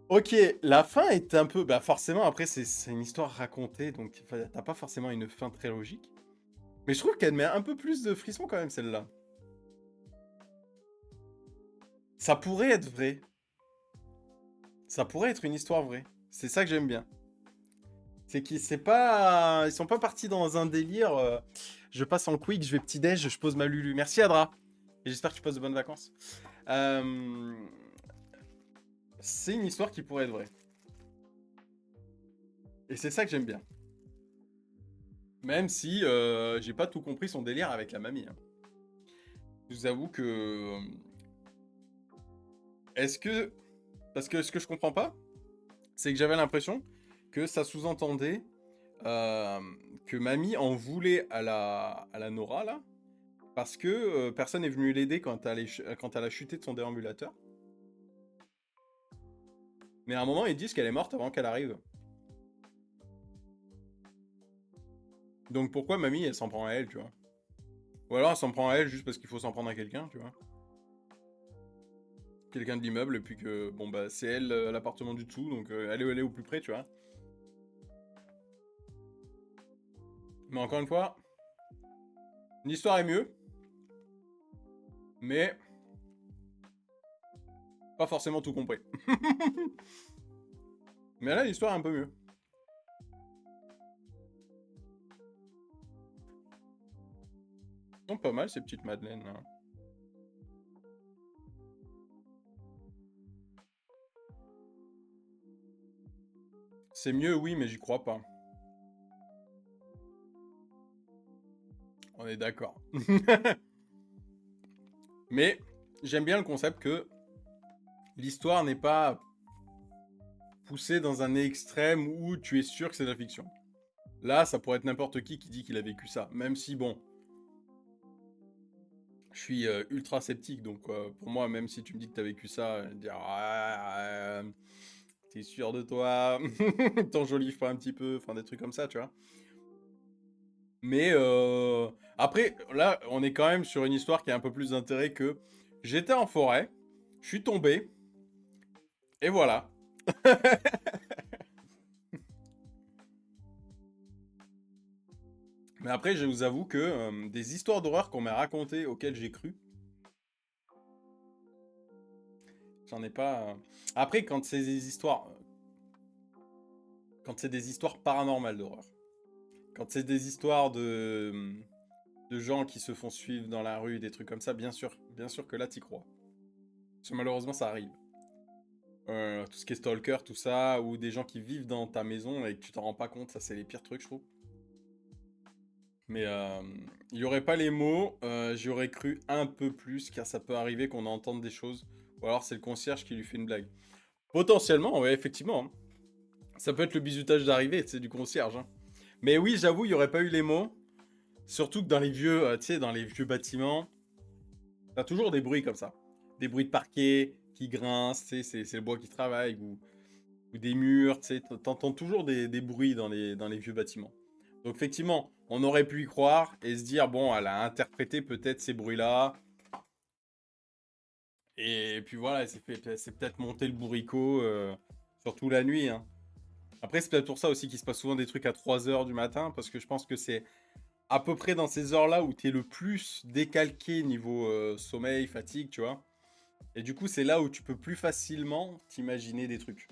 Ok, la fin est un peu... Bah forcément, après, c'est une histoire racontée, donc t'as pas forcément une fin très logique. Mais je trouve qu'elle met un peu plus de frisson quand même, celle-là. Ça pourrait être vrai. Ça pourrait être une histoire vraie. C'est ça que j'aime bien. C'est qu'ils c'est pas... Ils sont pas partis dans un délire. Je passe en quick, je vais petit-déj, je pose ma Lulu. Merci Adra. Et j'espère que tu passes de bonnes vacances. Euh, C'est une histoire qui pourrait être vraie. Et c'est ça que j'aime bien. Même si j'ai pas tout compris son délire avec la mamie, hein. Je vous avoue que... Est-ce que... Parce que ce que je comprends pas, c'est que j'avais l'impression que ça sous-entendait euh, que mamie en voulait à la Nora, là, parce que personne n'est venu l'aider quand elle a chuté de son déambulateur. Mais à un moment, ils disent qu'elle est morte avant qu'elle arrive. Donc pourquoi mamie, elle s'en prend à elle, tu vois? Ou alors elle s'en prend à elle juste parce qu'il faut s'en prendre à quelqu'un, tu vois? Quelqu'un de l'immeuble, et puis que, bon, bah, c'est elle, l'appartement du dessous, donc elle est au plus près, tu vois? Mais encore une fois, l'histoire est mieux, mais pas forcément tout compris. Mais là, l'histoire est un peu mieux. Ils sont pas mal, ces petites madeleines, là. C'est mieux, oui, mais j'y crois pas. On est d'accord. Mais j'aime bien le concept que l'histoire n'est pas poussée dans un extrême où tu es sûr que c'est de la fiction. Là, ça pourrait être n'importe qui dit qu'il a vécu ça. Même si, bon, je suis ultra sceptique. Donc, pour moi, même si tu me dis que tu as vécu ça, dire t'es sûr de toi, t'enjolives pas un petit peu, enfin des trucs comme ça, tu vois. Mais après, là, on est quand même sur une histoire qui a un peu plus d'intérêt que j'étais en forêt, je suis tombé, et voilà. Mais après, je vous avoue que des histoires d'horreur qu'on m'a racontées, auxquelles j'ai cru, j'en ai pas. Après, quand c'est des histoires paranormales d'horreur, quand c'est des histoires de gens qui se font suivre dans la rue, des trucs comme ça, bien sûr que là, t'y crois. Parce que malheureusement, ça arrive. Tout ce qui est stalker, tout ça, ou des gens qui vivent dans ta maison et que tu t'en rends pas compte, ça c'est les pires trucs, je trouve. Mais il n'y aurait pas les mots, j'y aurais cru un peu plus, car ça peut arriver qu'on entende des choses. Ou alors c'est le concierge qui lui fait une blague. Potentiellement, ouais, effectivement, hein. Ça peut être le bizutage d'arrivée, c'est du concierge, hein. Mais oui, j'avoue, il n'y aurait pas eu les mots. Surtout que dans les vieux, tu sais, dans les vieux bâtiments, t'as toujours des bruits comme ça. Des bruits de parquet qui grincent, tu sais, c'est le bois qui travaille, ou des murs, tu sais, t'entends toujours des bruits dans les vieux bâtiments. Donc effectivement, on aurait pu y croire et se dire, bon, elle a interprété peut-être ces bruits-là, et puis voilà, c'est peut-être monté le bourricot, surtout la nuit, hein. Après, c'est peut-être pour ça aussi qu'il se passe souvent des trucs à 3 heures du matin, parce que je pense que c'est à peu près dans ces heures-là où t'es le plus décalqué niveau sommeil, fatigue, tu vois. Et du coup, c'est là où tu peux plus facilement t'imaginer des trucs.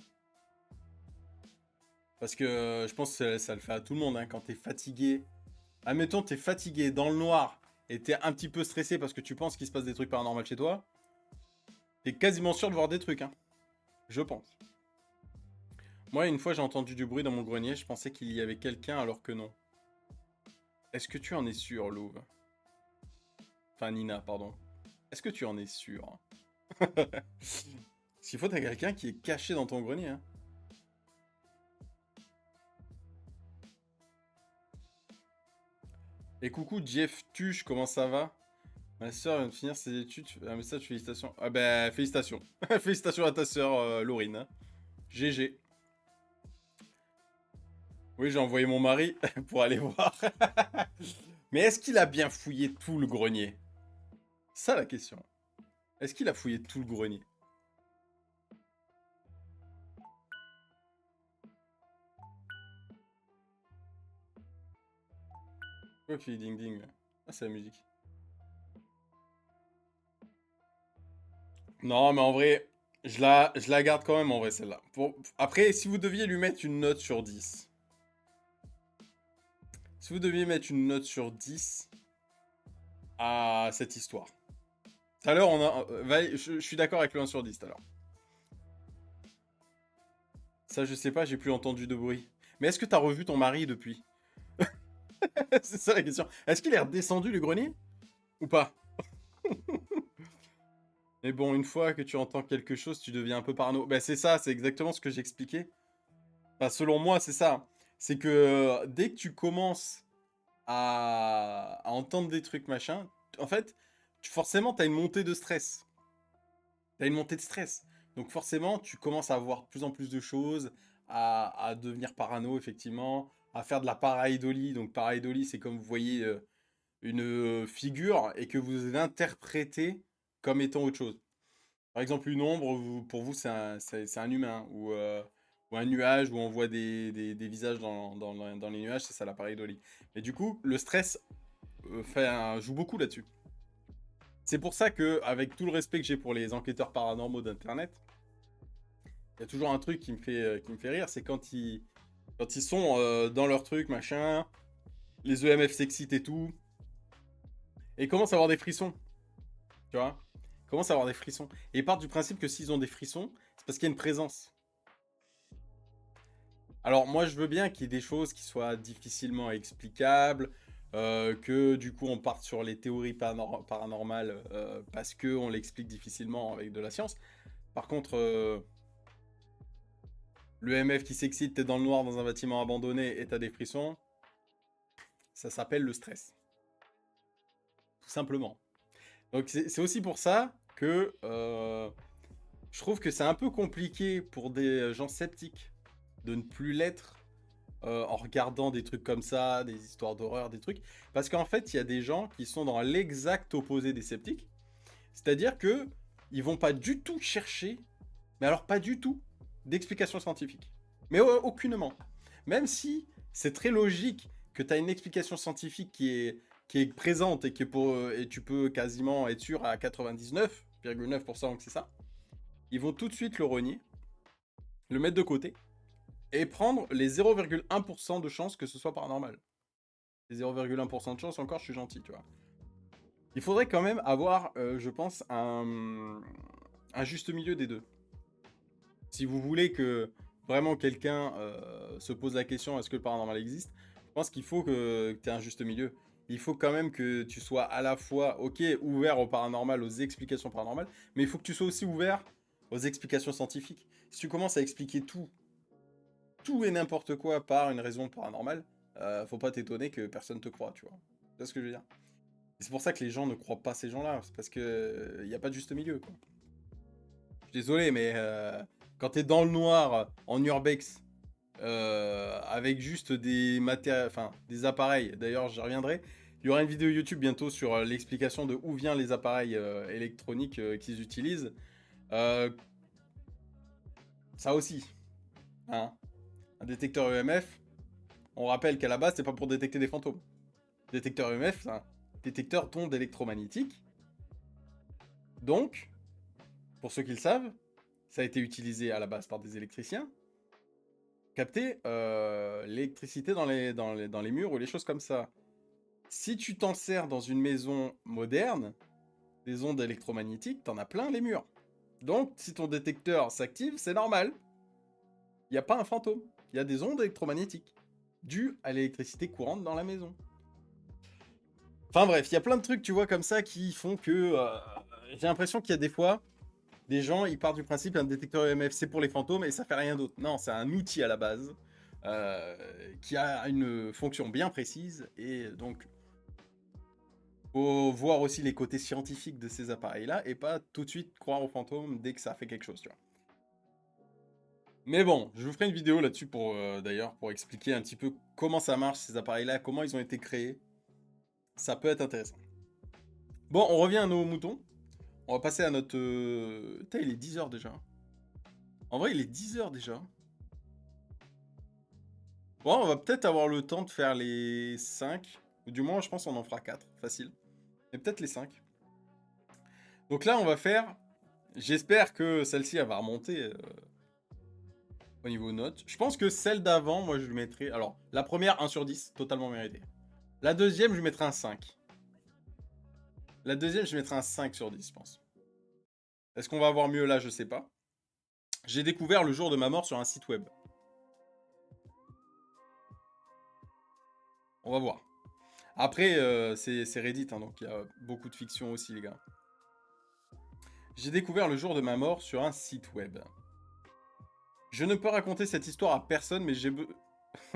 Parce que je pense que ça le fait à tout le monde, hein, quand t'es fatigué. Admettons, t'es fatigué dans le noir et t'es un petit peu stressé parce que tu penses qu'il se passe des trucs paranormaux chez toi. T'es quasiment sûr de voir des trucs, hein. Je pense. Moi, une fois, j'ai entendu du bruit dans mon grenier. Je pensais qu'il y avait quelqu'un alors que non. Est-ce que tu en es sûr, Louve? Enfin, Nina, pardon. Est-ce que tu en es sûr? S'il faut, t'as quelqu'un qui est caché dans ton grenier, hein. Et coucou, Jeff Tuche, comment ça va? Ma soeur vient de finir ses études. Un message, félicitations. Ah bah, félicitations. Félicitations à ta soeur, Laurine, hein. GG. Oui, j'ai envoyé mon mari pour aller voir. Mais est-ce qu'il a bien fouillé tout le grenier? Ça la question. Est-ce qu'il a fouillé tout le grenier? Quoi qui ding ding? Ah, c'est la musique. Non, mais en vrai, je la garde quand même en vrai celle-là. Après, si vous deviez lui mettre une note sur 10, Si vous deviez mettre une note sur 10 à cette histoire. Tout à l'heure, je suis d'accord avec le 1 sur 10 tout à l'heure. Ça, je sais pas, j'ai plus entendu de bruit. Mais est-ce que t'as revu ton mari depuis? C'est ça la question. Est-ce qu'il est redescendu le grenier? Ou pas? Mais bon, une fois que tu entends quelque chose, tu deviens un peu parano. Ben c'est ça, c'est exactement ce que j'expliquais. Enfin, selon moi, c'est ça. C'est que dès que tu commences à entendre des trucs, machin, en fait, forcément, t'as une montée de stress. T'as une montée de stress. Donc forcément, tu commences à voir de plus en plus de choses, à devenir parano, effectivement, à faire de la pareidolie. Donc pareidolie, c'est comme vous voyez une figure et que vous l'interprétez comme étant autre chose. Par exemple, une ombre, pour vous, c'est un humain. Ou un nuage où on voit des visages dans les nuages, c'est ça la pareidolie. Mais du coup, le stress joue beaucoup là-dessus. C'est pour ça que, avec tout le respect que j'ai pour les enquêteurs paranormaux d'Internet, il y a toujours un truc qui me fait rire, c'est quand ils sont dans leur truc, machin, les EMF s'excitent et tout, et ils commencent à avoir des frissons, tu vois. Ils commencent à avoir des frissons. Et ils partent du principe que s'ils ont des frissons, c'est parce qu'il y a une présence. Alors moi je veux bien qu'il y ait des choses qui soient difficilement explicables, que du coup on parte sur les théories paranormales parce qu'on l'explique difficilement avec de la science. Par contre, le MF qui s'excite, t'es dans le noir dans un bâtiment abandonné et t'as des frissons, ça s'appelle le stress. Tout simplement. Donc c'est aussi pour ça que je trouve que c'est un peu compliqué pour des gens sceptiques de ne plus l'être en regardant des trucs comme ça, des histoires d'horreur, des trucs. Parce qu'en fait, il y a des gens qui sont dans l'exact opposé des sceptiques. C'est-à-dire que ils vont pas du tout chercher, mais alors pas du tout, d'explication scientifique. Mais aucunement. Même si c'est très logique que tu as une explication scientifique qui est présente et, et tu peux quasiment être sûr à 99,9% que c'est ça, ils vont tout de suite le renier, le mettre de côté et prendre les 0,1% de chance que ce soit paranormal. Les 0,1% de chance, encore, je suis gentil, tu vois. Il faudrait quand même avoir, je pense, un juste milieu des deux. Si vous voulez que vraiment quelqu'un se pose la question est-ce que le paranormal existe, je pense qu'il faut que tu aies un juste milieu. Il faut quand même que tu sois à la fois, ok, ouvert au paranormal, aux explications paranormales, mais il faut que tu sois aussi ouvert aux explications scientifiques. Si tu commences à expliquer tout et n'importe quoi par une raison paranormale, faut pas t'étonner que personne te croit, tu vois. C'est ce que je veux dire. C'est pour ça que les gens ne croient pas ces gens-là, c'est parce que il n'y a pas de juste milieu, quoi. Je suis désolé, mais quand t'es dans le noir, en urbex, avec juste des appareils, d'ailleurs j'y reviendrai, il y aura une vidéo YouTube bientôt sur l'explication de où viennent les appareils électroniques qu'ils utilisent. Euh, Ça aussi, hein. Un détecteur EMF, on rappelle qu'à la base, c'est pas pour détecter des fantômes. Détecteur EMF, c'est un détecteur d'ondes électromagnétiques. Donc, pour ceux qui le savent, ça a été utilisé à la base par des électriciens. Capter l'électricité dans les murs ou les choses comme ça. Si tu t'en sers dans une maison moderne, des ondes électromagnétiques, t'en as plein les murs. Donc, si ton détecteur s'active, c'est normal. Il n'y a pas un fantôme. Il y a des ondes électromagnétiques dues à l'électricité courante dans la maison. Enfin bref, il y a plein de trucs, tu vois, comme ça qui font que j'ai l'impression qu'il y a des fois, des gens, ils partent du principe qu'un détecteur EMF, c'est pour les fantômes et ça fait rien d'autre. Non, c'est un outil à la base qui a une fonction bien précise et donc faut voir aussi les côtés scientifiques de ces appareils-là et pas tout de suite croire aux fantômes dès que ça fait quelque chose, tu vois. Mais bon, je vous ferai une vidéo là-dessus pour d'ailleurs pour expliquer un petit peu comment ça marche ces appareils-là, comment ils ont été créés. Ça peut être intéressant. Bon, on revient à nos moutons. On va passer à notre... Putain, il est 10h déjà. En vrai, il est 10h déjà. Bon, on va peut-être avoir le temps de faire les 5. Ou du moins, je pense qu'on en fera 4. Facile. Mais peut-être les 5. Donc là, on va faire... J'espère que celle-ci, elle va remonter au niveau notes. Je pense que celle d'avant, moi, je lui mettrais... Alors, la première, 1 sur 10. Totalement mérité. La deuxième, je lui mettrai un 5. La deuxième, je mettrai un 5 sur 10, je pense. Est-ce qu'on va avoir mieux là? Je sais pas. J'ai découvert le jour de ma mort sur un site web. On va voir. Après, c'est Reddit, hein, donc il y a beaucoup de fiction aussi, les gars. J'ai découvert le jour de ma mort sur un site web. Je ne peux raconter cette histoire à personne, mais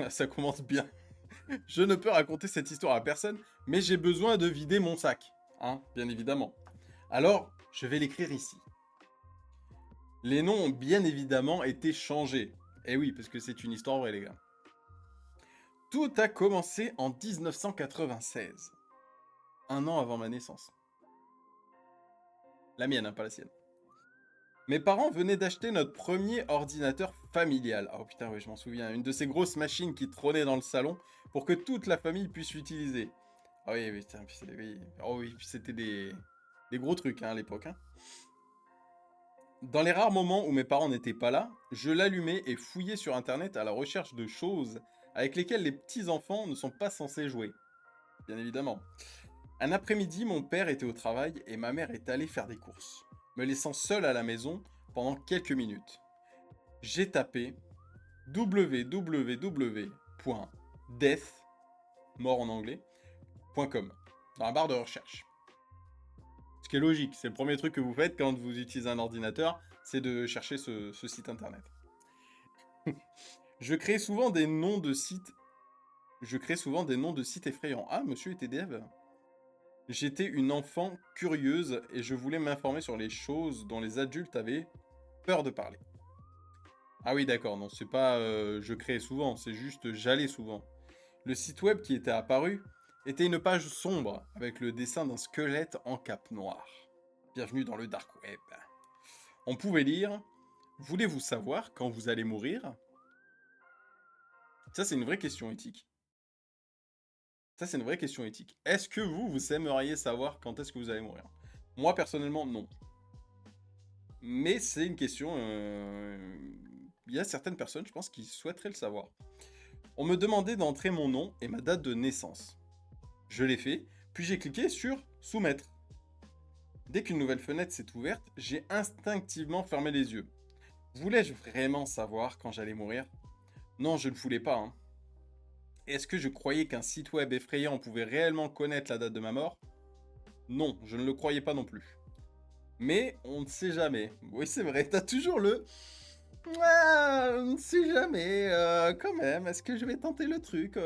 Ça commence bien. Je ne peux raconter cette histoire à personne, mais j'ai besoin de vider mon sac. Hein, bien évidemment. Alors, je vais l'écrire ici. Les noms ont bien évidemment été changés. Eh oui, parce que c'est une histoire vraie, les gars. Tout a commencé en 1996. Un an avant ma naissance. La mienne, hein, pas la sienne. Mes parents venaient d'acheter notre premier ordinateur familial. Oh putain, oui, je m'en souviens. Une de ces grosses machines qui trônaient dans le salon pour que toute la famille puisse l'utiliser. Ah oui, oui, putain, oui. Oh oui, puis c'était des gros trucs hein, à l'époque. Hein. Dans les rares moments où mes parents n'étaient pas là, je l'allumais et fouillais sur internet à la recherche de choses avec lesquelles les petits-enfants ne sont pas censés jouer. Bien évidemment. Un après-midi, mon père était au travail et ma mère est allée faire des courses, me laissant seul à la maison pendant quelques minutes. J'ai tapé www.death, mort en anglais, .com, dans la barre de recherche. Ce qui est logique, c'est le premier truc que vous faites quand vous utilisez un ordinateur, c'est de chercher ce site internet. Je crée souvent des noms de sites effrayants. Ah, monsieur était dev. J'étais une enfant curieuse et je voulais m'informer sur les choses dont les adultes avaient peur de parler. Ah oui, d'accord, non, c'est pas je créais souvent, c'est juste j'allais souvent. Le site web qui était apparu était une page sombre avec le dessin d'un squelette en cape noire. Bienvenue dans le dark web. On pouvait lire « Voulez-vous savoir quand vous allez mourir ?» Ça, c'est une vraie question éthique. Est-ce que vous aimeriez savoir quand est-ce que vous allez mourir? Moi, personnellement, non. Mais c'est une question... Il y a certaines personnes, je pense, qui souhaiteraient le savoir. On me demandait d'entrer mon nom et ma date de naissance. Je l'ai fait, puis j'ai cliqué sur « Soumettre ». Dès qu'une nouvelle fenêtre s'est ouverte, j'ai instinctivement fermé les yeux. Voulais-je vraiment savoir quand j'allais mourir? Non, je ne voulais pas. Hein. Est-ce que je croyais qu'un site web effrayant pouvait réellement connaître la date de ma mort? Non, je ne le croyais pas non plus. Mais on ne sait jamais. Oui, c'est vrai, t'as toujours le... Ah, on ne sait jamais, quand même, est-ce que je vais tenter le truc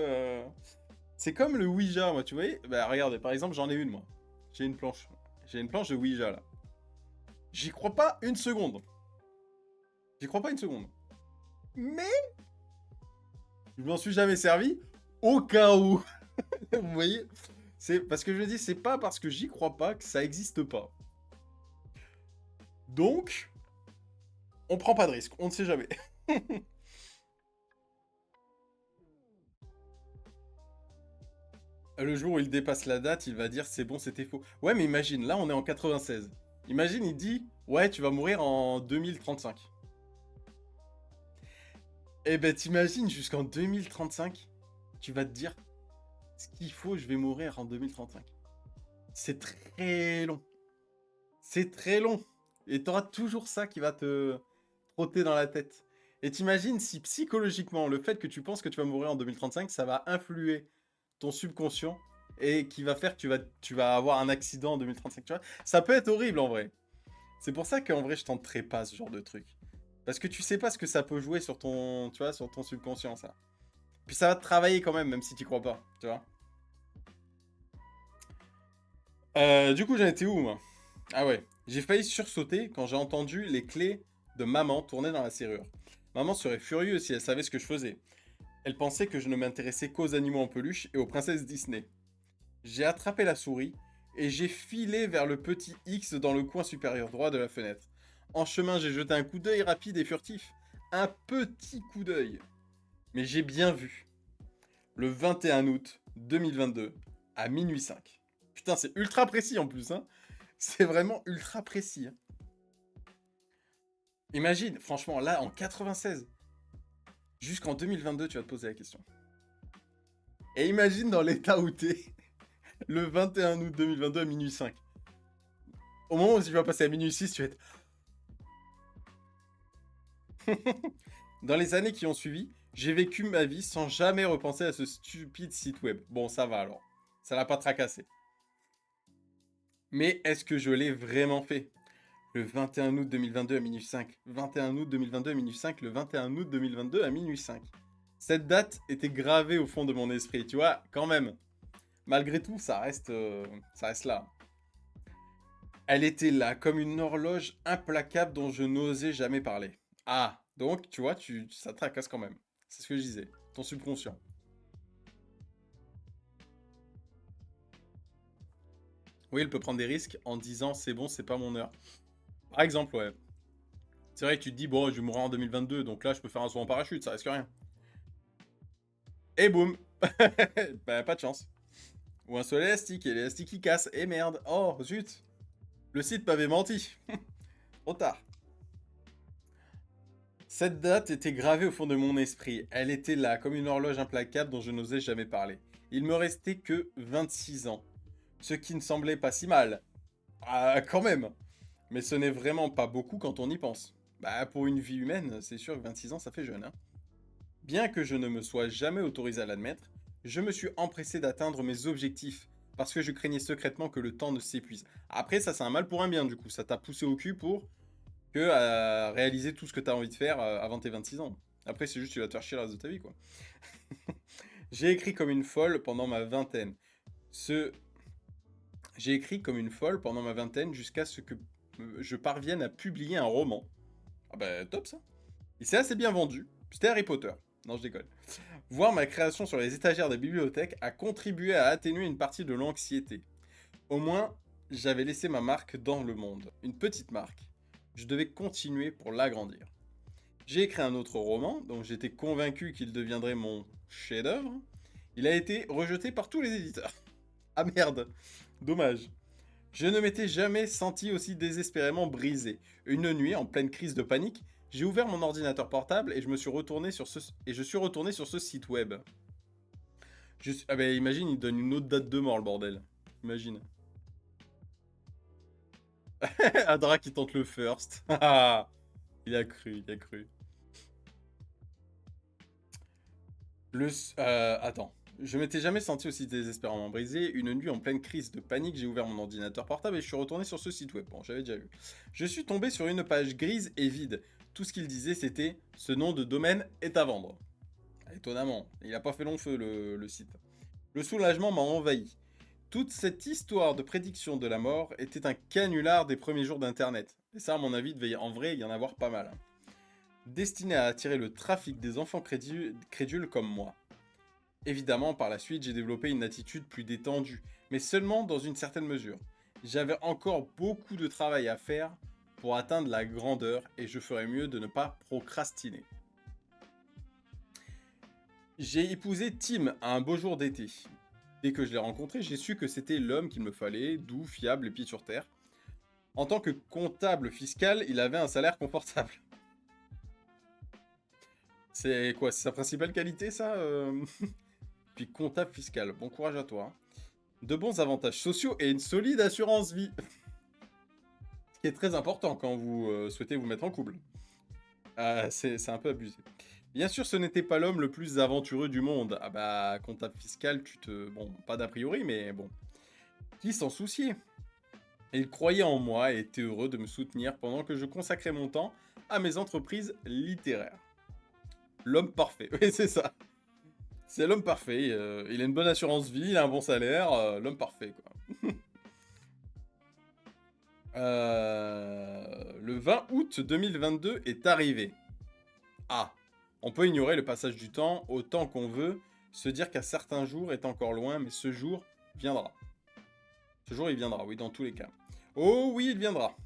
C'est comme le Ouija, moi, tu vois. Bah, regardez, par exemple, j'en ai une, moi. J'ai une planche. J'ai une planche de Ouija, là. J'y crois pas une seconde. Mais je m'en suis jamais servi au cas où. Vous voyez? C'est parce que je dis, c'est pas parce que j'y crois pas que ça existe pas. Donc, on prend pas de risque, on ne sait jamais. Le jour où il dépasse la date, il va dire c'est bon, c'était faux. Ouais, mais imagine, là on est en 96. Imagine, il dit ouais, tu vas mourir en 2035. Eh ben, t'imagines jusqu'en 2035, tu vas te dire ce qu'il faut, je vais mourir en 2035. C'est très long. C'est très long. Et t'auras toujours ça qui va te trotter dans la tête. Et t'imagines si psychologiquement, le fait que tu penses que tu vas mourir en 2035, ça va influer ton subconscient et qui va faire que tu vas avoir un accident en 2035, tu vois. Ça peut être horrible en vrai. C'est pour ça qu'en vrai, je tenterai pas ce genre de truc. Parce que tu sais pas ce que ça peut jouer sur ton, tu vois, sur ton subconscient, ça. Puis ça va te travailler quand même si tu crois pas, tu vois. Du coup, j'en étais où, moi? Ah ouais. J'ai failli sursauter quand j'ai entendu les clés de maman tourner dans la serrure. Maman serait furieuse si elle savait ce que je faisais. Elle pensait que je ne m'intéressais qu'aux animaux en peluche et aux princesses Disney. J'ai attrapé la souris et j'ai filé vers le petit X dans le coin supérieur droit de la fenêtre. En chemin, j'ai jeté un coup d'œil rapide et furtif. Un petit coup d'œil. Mais j'ai bien vu. Le 21 août 2022, à minuit 5. Putain, c'est ultra précis en plus, hein. C'est vraiment ultra précis. Hein. Imagine, franchement, là, en 96, jusqu'en 2022, tu vas te poser la question. Et imagine dans l'état où t'es le 21 août 2022 à minuit 5. Au moment où tu vas passer à minuit 6, tu vas être... Dans les années qui ont suivi, j'ai vécu ma vie sans jamais repenser à ce stupide site web. Bon, ça va alors. Ça l'a pas tracassé. Mais est-ce que je l'ai vraiment fait? Le 21 août 2022 à minuit 5. 21 août 2022 à minuit 5. Le 21 août 2022 à minuit 5. Cette date était gravée au fond de mon esprit, tu vois, quand même. Malgré tout, ça reste là. Elle était là, comme une horloge implacable dont je n'osais jamais parler. Ah, donc, tu vois, ça te tracasse quand même. C'est ce que je disais. Ton subconscient. Oui, elle peut prendre des risques en disant c'est bon, c'est pas mon heure. Par exemple, ouais. C'est vrai que tu te dis, bon, je vais mourir en 2022, donc là, je peux faire un saut en parachute, ça risque rien. Et boum. Bah, pas de chance. Ou un seul élastique, et l'élastique qui casse. Et merde. Oh, zut. Le site m'avait menti. Trop tard. Cette date était gravée au fond de mon esprit. Elle était là, comme une horloge implacable dont je n'osais jamais parler. Il me restait que 26 ans. Ce qui ne semblait pas si mal. Ah, quand même. Mais ce n'est vraiment pas beaucoup quand on y pense. Bah, pour une vie humaine, c'est sûr que 26 ans, ça fait jeune, hein. Bien que je ne me sois jamais autorisé à l'admettre, je me suis empressé d'atteindre mes objectifs, parce que je craignais secrètement que le temps ne s'épuise. Après, ça c'est un mal pour un bien, du coup. Ça t'a poussé au cul pour réaliser tout ce que tu as envie de faire avant tes 26 ans. Après, c'est juste tu vas te faire chier le reste de ta vie, quoi. J'ai écrit comme une folle pendant ma vingtaine. Ce... J'ai écrit comme une folle pendant ma vingtaine jusqu'à ce que je parvienne à publier un roman. Ah bah top ça. Il s'est assez bien vendu. C'était Harry Potter. Non, je déconne. Voir ma création sur les étagères des bibliothèques a contribué à atténuer une partie de l'anxiété. Au moins, j'avais laissé ma marque dans le monde. Une petite marque. Je devais continuer pour l'agrandir. J'ai écrit un autre roman, dont j'étais convaincu qu'il deviendrait mon chef-d'œuvre. Il a été rejeté par tous les éditeurs. Ah merde, dommage. Je ne m'étais jamais senti aussi désespérément brisé. Une nuit, en pleine crise de panique, j'ai ouvert mon ordinateur portable et je suis retourné sur ce site web. Ah bah imagine, il donne une autre date de mort, le bordel. Imagine. Adra qui tente le first. Il a cru, il a cru. Attends. Je m'étais jamais senti aussi désespérément brisé. Une nuit en pleine crise de panique, j'ai ouvert mon ordinateur portable et je suis retourné sur ce site web. Bon, j'avais déjà vu. Je suis tombé sur une page grise et vide. Tout ce qu'il disait, c'était ce nom de domaine est à vendre. Étonnamment, il a pas fait long feu le site. Le soulagement m'a envahi. Toute cette histoire de prédiction de la mort était un canular des premiers jours d'Internet. Et ça, à mon avis, devait en vrai y en avoir pas mal, hein. Destiné à attirer le trafic des enfants crédules comme moi. Évidemment, par la suite, j'ai développé une attitude plus détendue, mais seulement dans une certaine mesure. J'avais encore beaucoup de travail à faire pour atteindre la grandeur et je ferais mieux de ne pas procrastiner. J'ai épousé Tim un beau jour d'été. Dès que je l'ai rencontré, j'ai su que c'était l'homme qu'il me fallait, doux, fiable et pied sur terre. En tant que comptable fiscal, il avait un salaire confortable. C'est quoi, c'est sa principale qualité, ça Puis comptable fiscal, bon courage à toi, hein. De bons avantages sociaux et une solide assurance vie. Ce qui est très important quand vous souhaitez vous mettre en couple. C'est un peu abusé. Bien sûr, ce n'était pas l'homme le plus aventureux du monde. Ah bah, comptable fiscal, Bon, pas d'a priori, mais bon. Qui s'en souciait? Il croyait en moi et était heureux de me soutenir pendant que je consacrais mon temps à mes entreprises littéraires. L'homme parfait, oui, c'est ça. C'est l'homme parfait. Il a une bonne assurance vie, il a un bon salaire. L'homme parfait, quoi. Le 20 août 2022 est arrivé. Ah, on peut ignorer le passage du temps autant qu'on veut, se dire qu'un certain jour est encore loin, mais ce jour viendra. Ce jour, il viendra, oui, dans tous les cas. Oh oui, il viendra.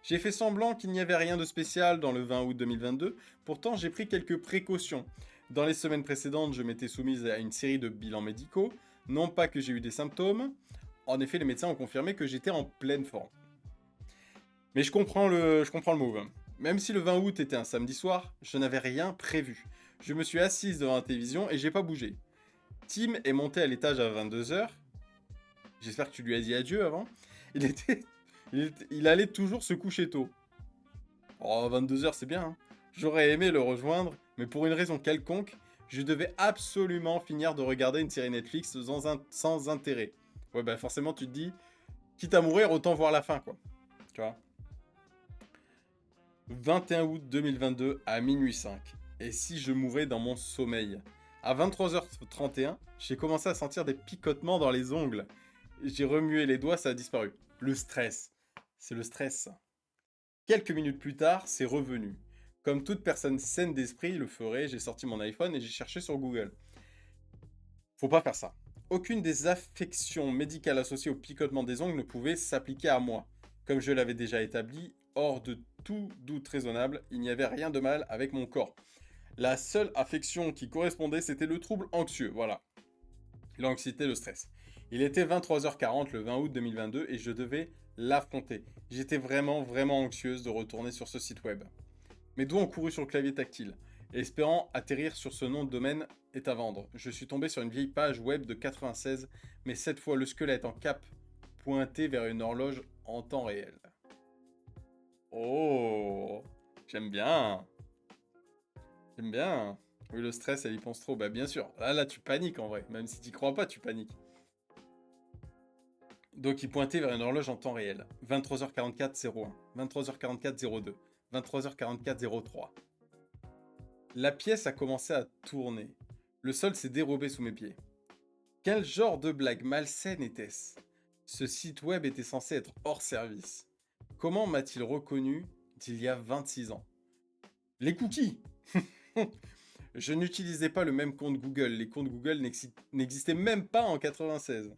J'ai fait semblant qu'il n'y avait rien de spécial dans le 20 août 2022, pourtant j'ai pris quelques précautions. Dans les semaines précédentes, je m'étais soumise à une série de bilans médicaux, non pas que j'ai eu des symptômes, en effet les médecins ont confirmé que j'étais en pleine forme. Mais je comprends le move. Même si le 20 août était un samedi soir, je n'avais rien prévu. Je me suis assise devant la télévision et j'ai pas bougé. Tim est monté à l'étage à 22h. J'espère que tu lui as dit adieu avant. Il allait toujours se coucher tôt. Oh, 22h, c'est bien, hein. J'aurais aimé le rejoindre, mais pour une raison quelconque, je devais absolument finir de regarder une série Netflix sans intérêt. Ouais, bah forcément, tu te dis, quitte à mourir, autant voir la fin, quoi. Tu vois. 21 août 2022 à minuit 5. Et si je mourais dans mon sommeil? À 23h31, j'ai commencé à sentir des picotements dans les ongles. J'ai remué les doigts, ça a disparu. Le stress. C'est le stress, ça. Quelques minutes plus tard, c'est revenu. Comme toute personne saine d'esprit le ferait, j'ai sorti mon iPhone et j'ai cherché sur Google. Faut pas faire ça. Aucune des affections médicales associées au picotement des ongles ne pouvait s'appliquer à moi. Comme je l'avais déjà établi, hors de tout doute raisonnable, il n'y avait rien de mal avec mon corps. La seule affection qui correspondait, c'était le trouble anxieux, voilà. L'anxiété, le stress. Il était 23h40 le 20 août 2022 et je devais l'affronter. J'étais vraiment anxieuse de retourner sur ce site web. Mes doigts ont couru sur le clavier tactile. Espérant atterrir sur ce nom de domaine est à vendre. Je suis tombé sur une vieille page web de 96, mais cette fois le squelette en cap pointé vers une horloge en temps réel. Oh, j'aime bien. J'aime bien. Oui, le stress, elle y pense trop. Bah bien sûr. Là, tu paniques en vrai. Même si tu crois pas, tu paniques. Donc il pointait vers une horloge en temps réel. 23h44 01, 23h44 02, 23h44 03. La pièce a commencé à tourner. Le sol s'est dérobé sous mes pieds. Quel genre de blague malsaine était-ce? Ce site web était censé être hors service. Comment m'a-t-il reconnu d'il y a 26 ans? Les cookies. Je n'utilisais pas le même compte Google. Les comptes Google n'existaient même pas en 96.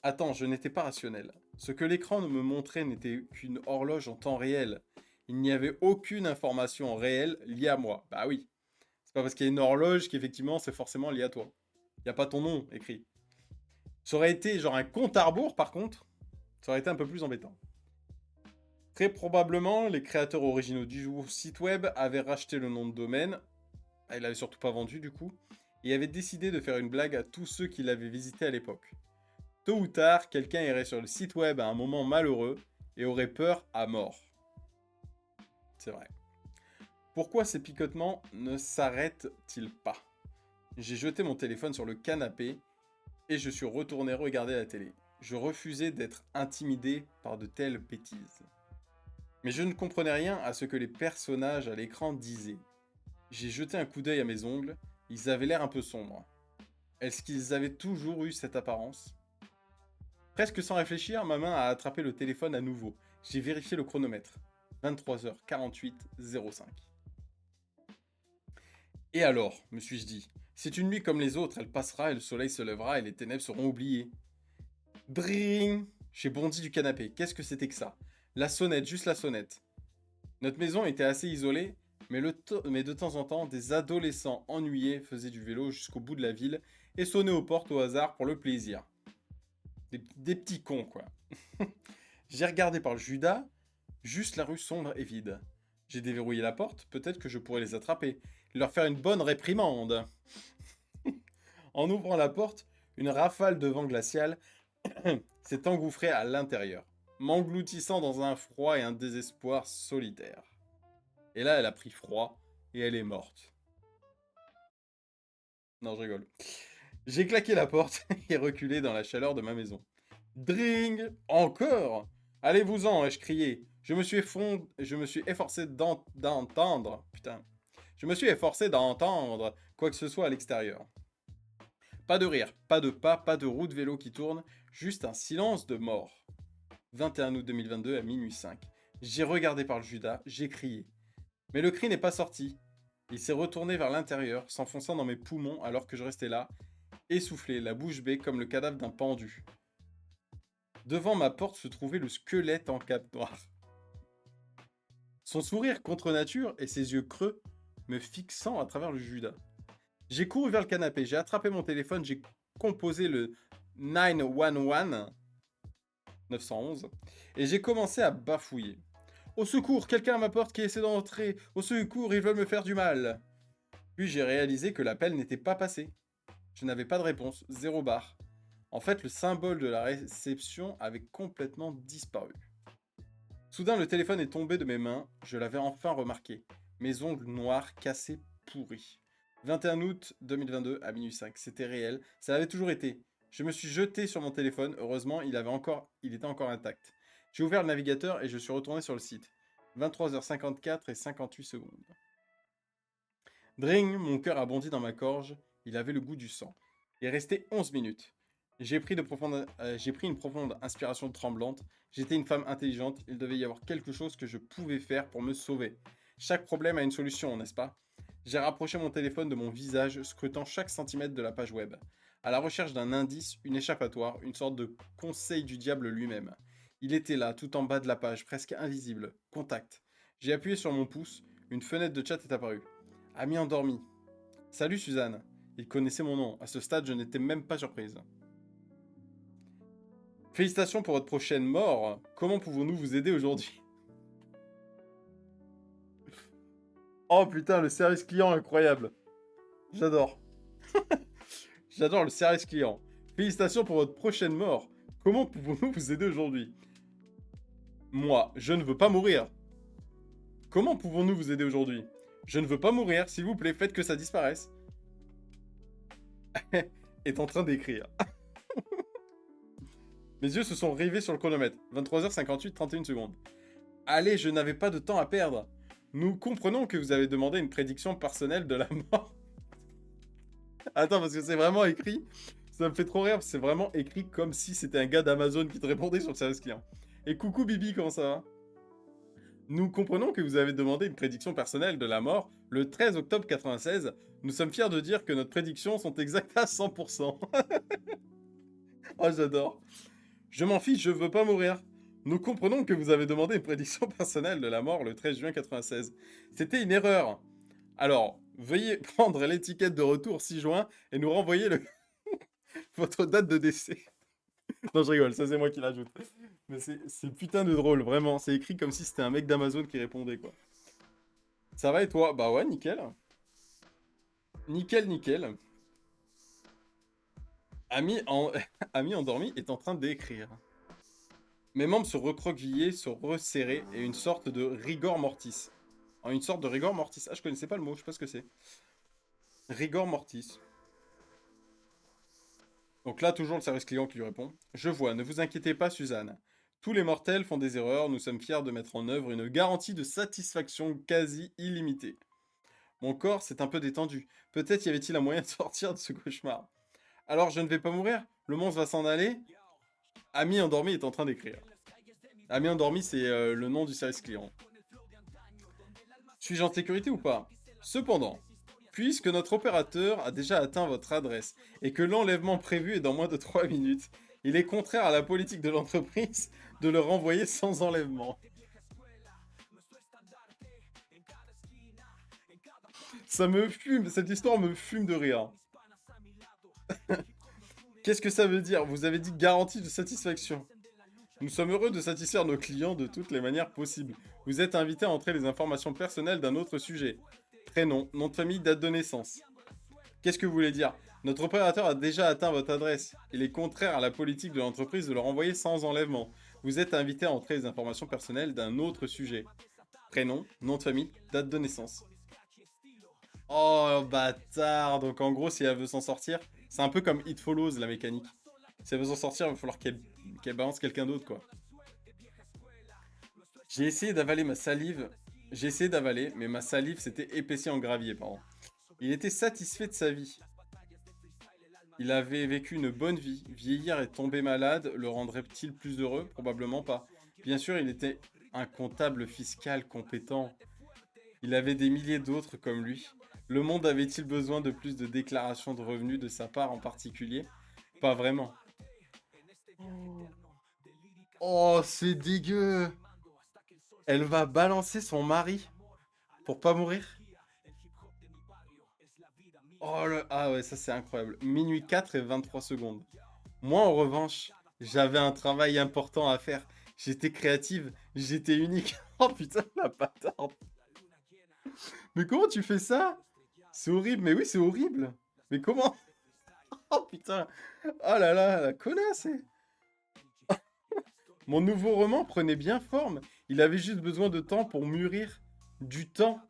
Attends, je n'étais pas rationnel. Ce que l'écran me montrait n'était qu'une horloge en temps réel. Il n'y avait aucune information réelle liée à moi. Bah oui. C'est pas parce qu'il y a une horloge qu'effectivement c'est forcément lié à toi. Il n'y a pas ton nom écrit. Ça aurait été genre un compte à rebours par contre. Ça aurait été un peu plus embêtant. Très probablement, les créateurs originaux du site web avaient racheté le nom de domaine. Ils l'avaient surtout pas vendu du coup. Et avaient décidé de faire une blague à tous ceux qui l'avaient visité à l'époque. Tôt ou tard, quelqu'un irait sur le site web à un moment malheureux et aurait peur à mort. C'est vrai. Pourquoi ces picotements ne s'arrêtent-ils pas? J'ai jeté mon téléphone sur le canapé et je suis retourné regarder la télé. Je refusais d'être intimidé par de telles bêtises. Mais je ne comprenais rien à ce que les personnages à l'écran disaient. J'ai jeté un coup d'œil à mes ongles, ils avaient l'air un peu sombres. Est-ce qu'ils avaient toujours eu cette apparence? Presque sans réfléchir, ma main a attrapé le téléphone à nouveau. J'ai vérifié le chronomètre. 23h48 05. Et alors, me suis-je dit, c'est une nuit comme les autres, elle passera et le soleil se lèvera et les ténèbres seront oubliées. Dring! J'ai bondi du canapé. Qu'est-ce que c'était que ça? La sonnette, juste la sonnette. Notre maison était assez isolée, mais de temps en temps, des adolescents ennuyés faisaient du vélo jusqu'au bout de la ville et sonnaient aux portes au hasard pour le plaisir. Des petits cons, quoi. J'ai regardé par le Judas, juste la rue sombre et vide. J'ai déverrouillé la porte, peut-être que je pourrais les attraper, leur faire une bonne réprimande. En ouvrant la porte, une rafale de vent glacial s'est engouffrée à l'intérieur, m'engloutissant dans un froid et un désespoir solitaire. Et là, elle a pris froid et elle est morte. Non, je rigole. J'ai claqué la porte et reculé dans la chaleur de ma maison. Dring! Encore! Allez-vous-en, ai-je crié. Je me suis efforcé d'entendre. Putain. Je me suis efforcé d'entendre quoi que ce soit à l'extérieur. Pas de rire, pas de pas, pas de roue de vélo qui tourne, juste un silence de mort. 21 août 2022 à minuit 5. J'ai regardé par le Judas, j'ai crié. Mais le cri n'est pas sorti. Il s'est retourné vers l'intérieur, s'enfonçant dans mes poumons alors que je restais là, essoufflé, la bouche bée comme le cadavre d'un pendu. Devant ma porte se trouvait le squelette en cape noire. Son sourire contre nature et ses yeux creux me fixant à travers le Judas. J'ai couru vers le canapé, j'ai attrapé mon téléphone, j'ai composé le 911, 911, et j'ai commencé à bafouiller. Au secours, quelqu'un à ma porte qui essaie d'entrer. Au secours, ils veulent me faire du mal. Puis j'ai réalisé que l'appel n'était pas passé. Je n'avais pas de réponse, 0 barre. En fait, le symbole de la réception avait complètement disparu. Soudain, le téléphone est tombé de mes mains, je l'avais enfin remarqué. Mes ongles noirs, cassés, pourris. 21 août 2022 à minuit 5, c'était réel, ça avait toujours été. Je me suis jeté sur mon téléphone, heureusement, il était encore intact. J'ai ouvert le navigateur et je suis retourné sur le site. 23h54 et 58 secondes. Dring, mon cœur a bondi dans ma gorge, il avait le goût du sang. Il est resté 11 minutes. J'ai pris une profonde inspiration tremblante. J'étais une femme intelligente, il devait y avoir quelque chose que je pouvais faire pour me sauver. Chaque problème a une solution, n'est-ce pas? J'ai rapproché mon téléphone de mon visage, scrutant chaque centimètre de la page web, à la recherche d'un indice, une échappatoire, une sorte de conseil du diable lui-même. Il était là, tout en bas de la page, presque invisible. Contact. J'ai appuyé sur mon pouce, une fenêtre de chat est apparue. Ami endormi. Salut Suzanne. Il connaissait mon nom. À ce stade, je n'étais même pas surprise. Félicitations pour votre prochaine mort. Comment pouvons-nous vous aider aujourd'hui? Oh putain, le service client incroyable. J'adore. J'adore le service client. Félicitations pour votre prochaine mort. Comment pouvons-nous vous aider aujourd'hui? Moi, je ne veux pas mourir. Comment pouvons-nous vous aider aujourd'hui? Je ne veux pas mourir, s'il vous plaît, faites que ça disparaisse. Est en train d'écrire. Mes yeux se sont rivés sur le chronomètre. 23h58, 31 secondes. Allez, je n'avais pas de temps à perdre. Nous comprenons que vous avez demandé une prédiction personnelle de la mort. Attends, parce que c'est vraiment écrit. Ça me fait trop rire, parce que c'est vraiment écrit comme si c'était un gars d'Amazon qui te répondait sur le service client. Et coucou Bibi, comment ça va? Nous comprenons que vous avez demandé une prédiction personnelle de la mort le 13 octobre 96. Nous sommes fiers de dire que nos prédictions sont exactes à 100%. Oh, j'adore. Je m'en fiche, je veux pas mourir. Nous comprenons que vous avez demandé une prédiction personnelle de la mort le 13 juin 96. C'était une erreur. Alors, veuillez prendre l'étiquette de retour 6 juin et nous renvoyer votre date de décès. Non, je rigole, ça c'est moi qui l'ajoute. Mais c'est putain de drôle, vraiment. C'est écrit comme si c'était un mec d'Amazon qui répondait, quoi. Ça va et toi? Bah ouais, nickel. Nickel, nickel. Ami, Ami endormi est en train d'écrire. Mes membres se recroquevillaient, se resserraient et une sorte de rigor mortis. Une sorte de rigor mortis. Ah, je connaissais pas le mot, je sais pas ce que c'est. Rigor mortis. Donc là, toujours le service client qui lui répond. Je vois, ne vous inquiétez pas, Suzanne. Tous les mortels font des erreurs, nous sommes fiers de mettre en œuvre une garantie de satisfaction quasi illimitée. Mon corps s'est un peu détendu. Peut-être y avait-il un moyen de sortir de ce cauchemar. Alors je ne vais pas mourir? Le monstre va s'en aller? Ami endormi est en train d'écrire. Ami endormi, c'est le nom du service client. Suis-je en sécurité ou pas? Cependant, puisque notre opérateur a déjà atteint votre adresse et que l'enlèvement prévu est dans moins de 3 minutes, il est contraire à la politique de l'entreprise de le renvoyer sans enlèvement. Ça me fume, cette histoire me fume de rire. Qu'est-ce que ça veut dire? Vous avez dit garantie de satisfaction. Nous sommes heureux de satisfaire nos clients de toutes les manières possibles. Vous êtes invité à entrer les informations personnelles d'un autre sujet. Prénom, nom de famille, date de naissance. Qu'est-ce que vous voulez dire? Notre opérateur a déjà atteint votre adresse. Il est contraire à la politique de l'entreprise de le renvoyer sans enlèvement. Vous êtes invité à entrer les informations personnelles d'un autre sujet. Prénom, nom de famille, date de naissance. Oh, bâtard! Donc en gros, si elle veut s'en sortir, c'est un peu comme It Follows, la mécanique. Si elle veut s'en sortir, il va falloir qu'elle balance quelqu'un d'autre, quoi. J'ai essayé d'avaler ma salive. J'ai essayé d'avaler, mais ma salive s'était épaissie en gravier, pardon. Il était satisfait de sa vie. Il avait vécu une bonne vie. Vieillir et tomber malade le rendrait-il plus heureux? Probablement pas. Bien sûr, il était un comptable fiscal compétent. Il avait des milliers d'autres comme lui. Le monde avait-il besoin de plus de déclarations de revenus de sa part en particulier? Pas vraiment. Oh, c'est dégueu! Elle va balancer son mari pour pas mourir? Oh le... Ah ouais, ça c'est incroyable. Minuit 4 et 23 secondes. Moi en revanche, j'avais un travail important à faire. J'étais créative, j'étais unique. Oh putain, la patate. Mais comment tu fais ça? C'est horrible, mais oui, c'est horrible. Mais comment? Oh putain. Oh là là, la connasse. Mon nouveau roman prenait bien forme. Il avait juste besoin de temps pour mûrir. Du temps.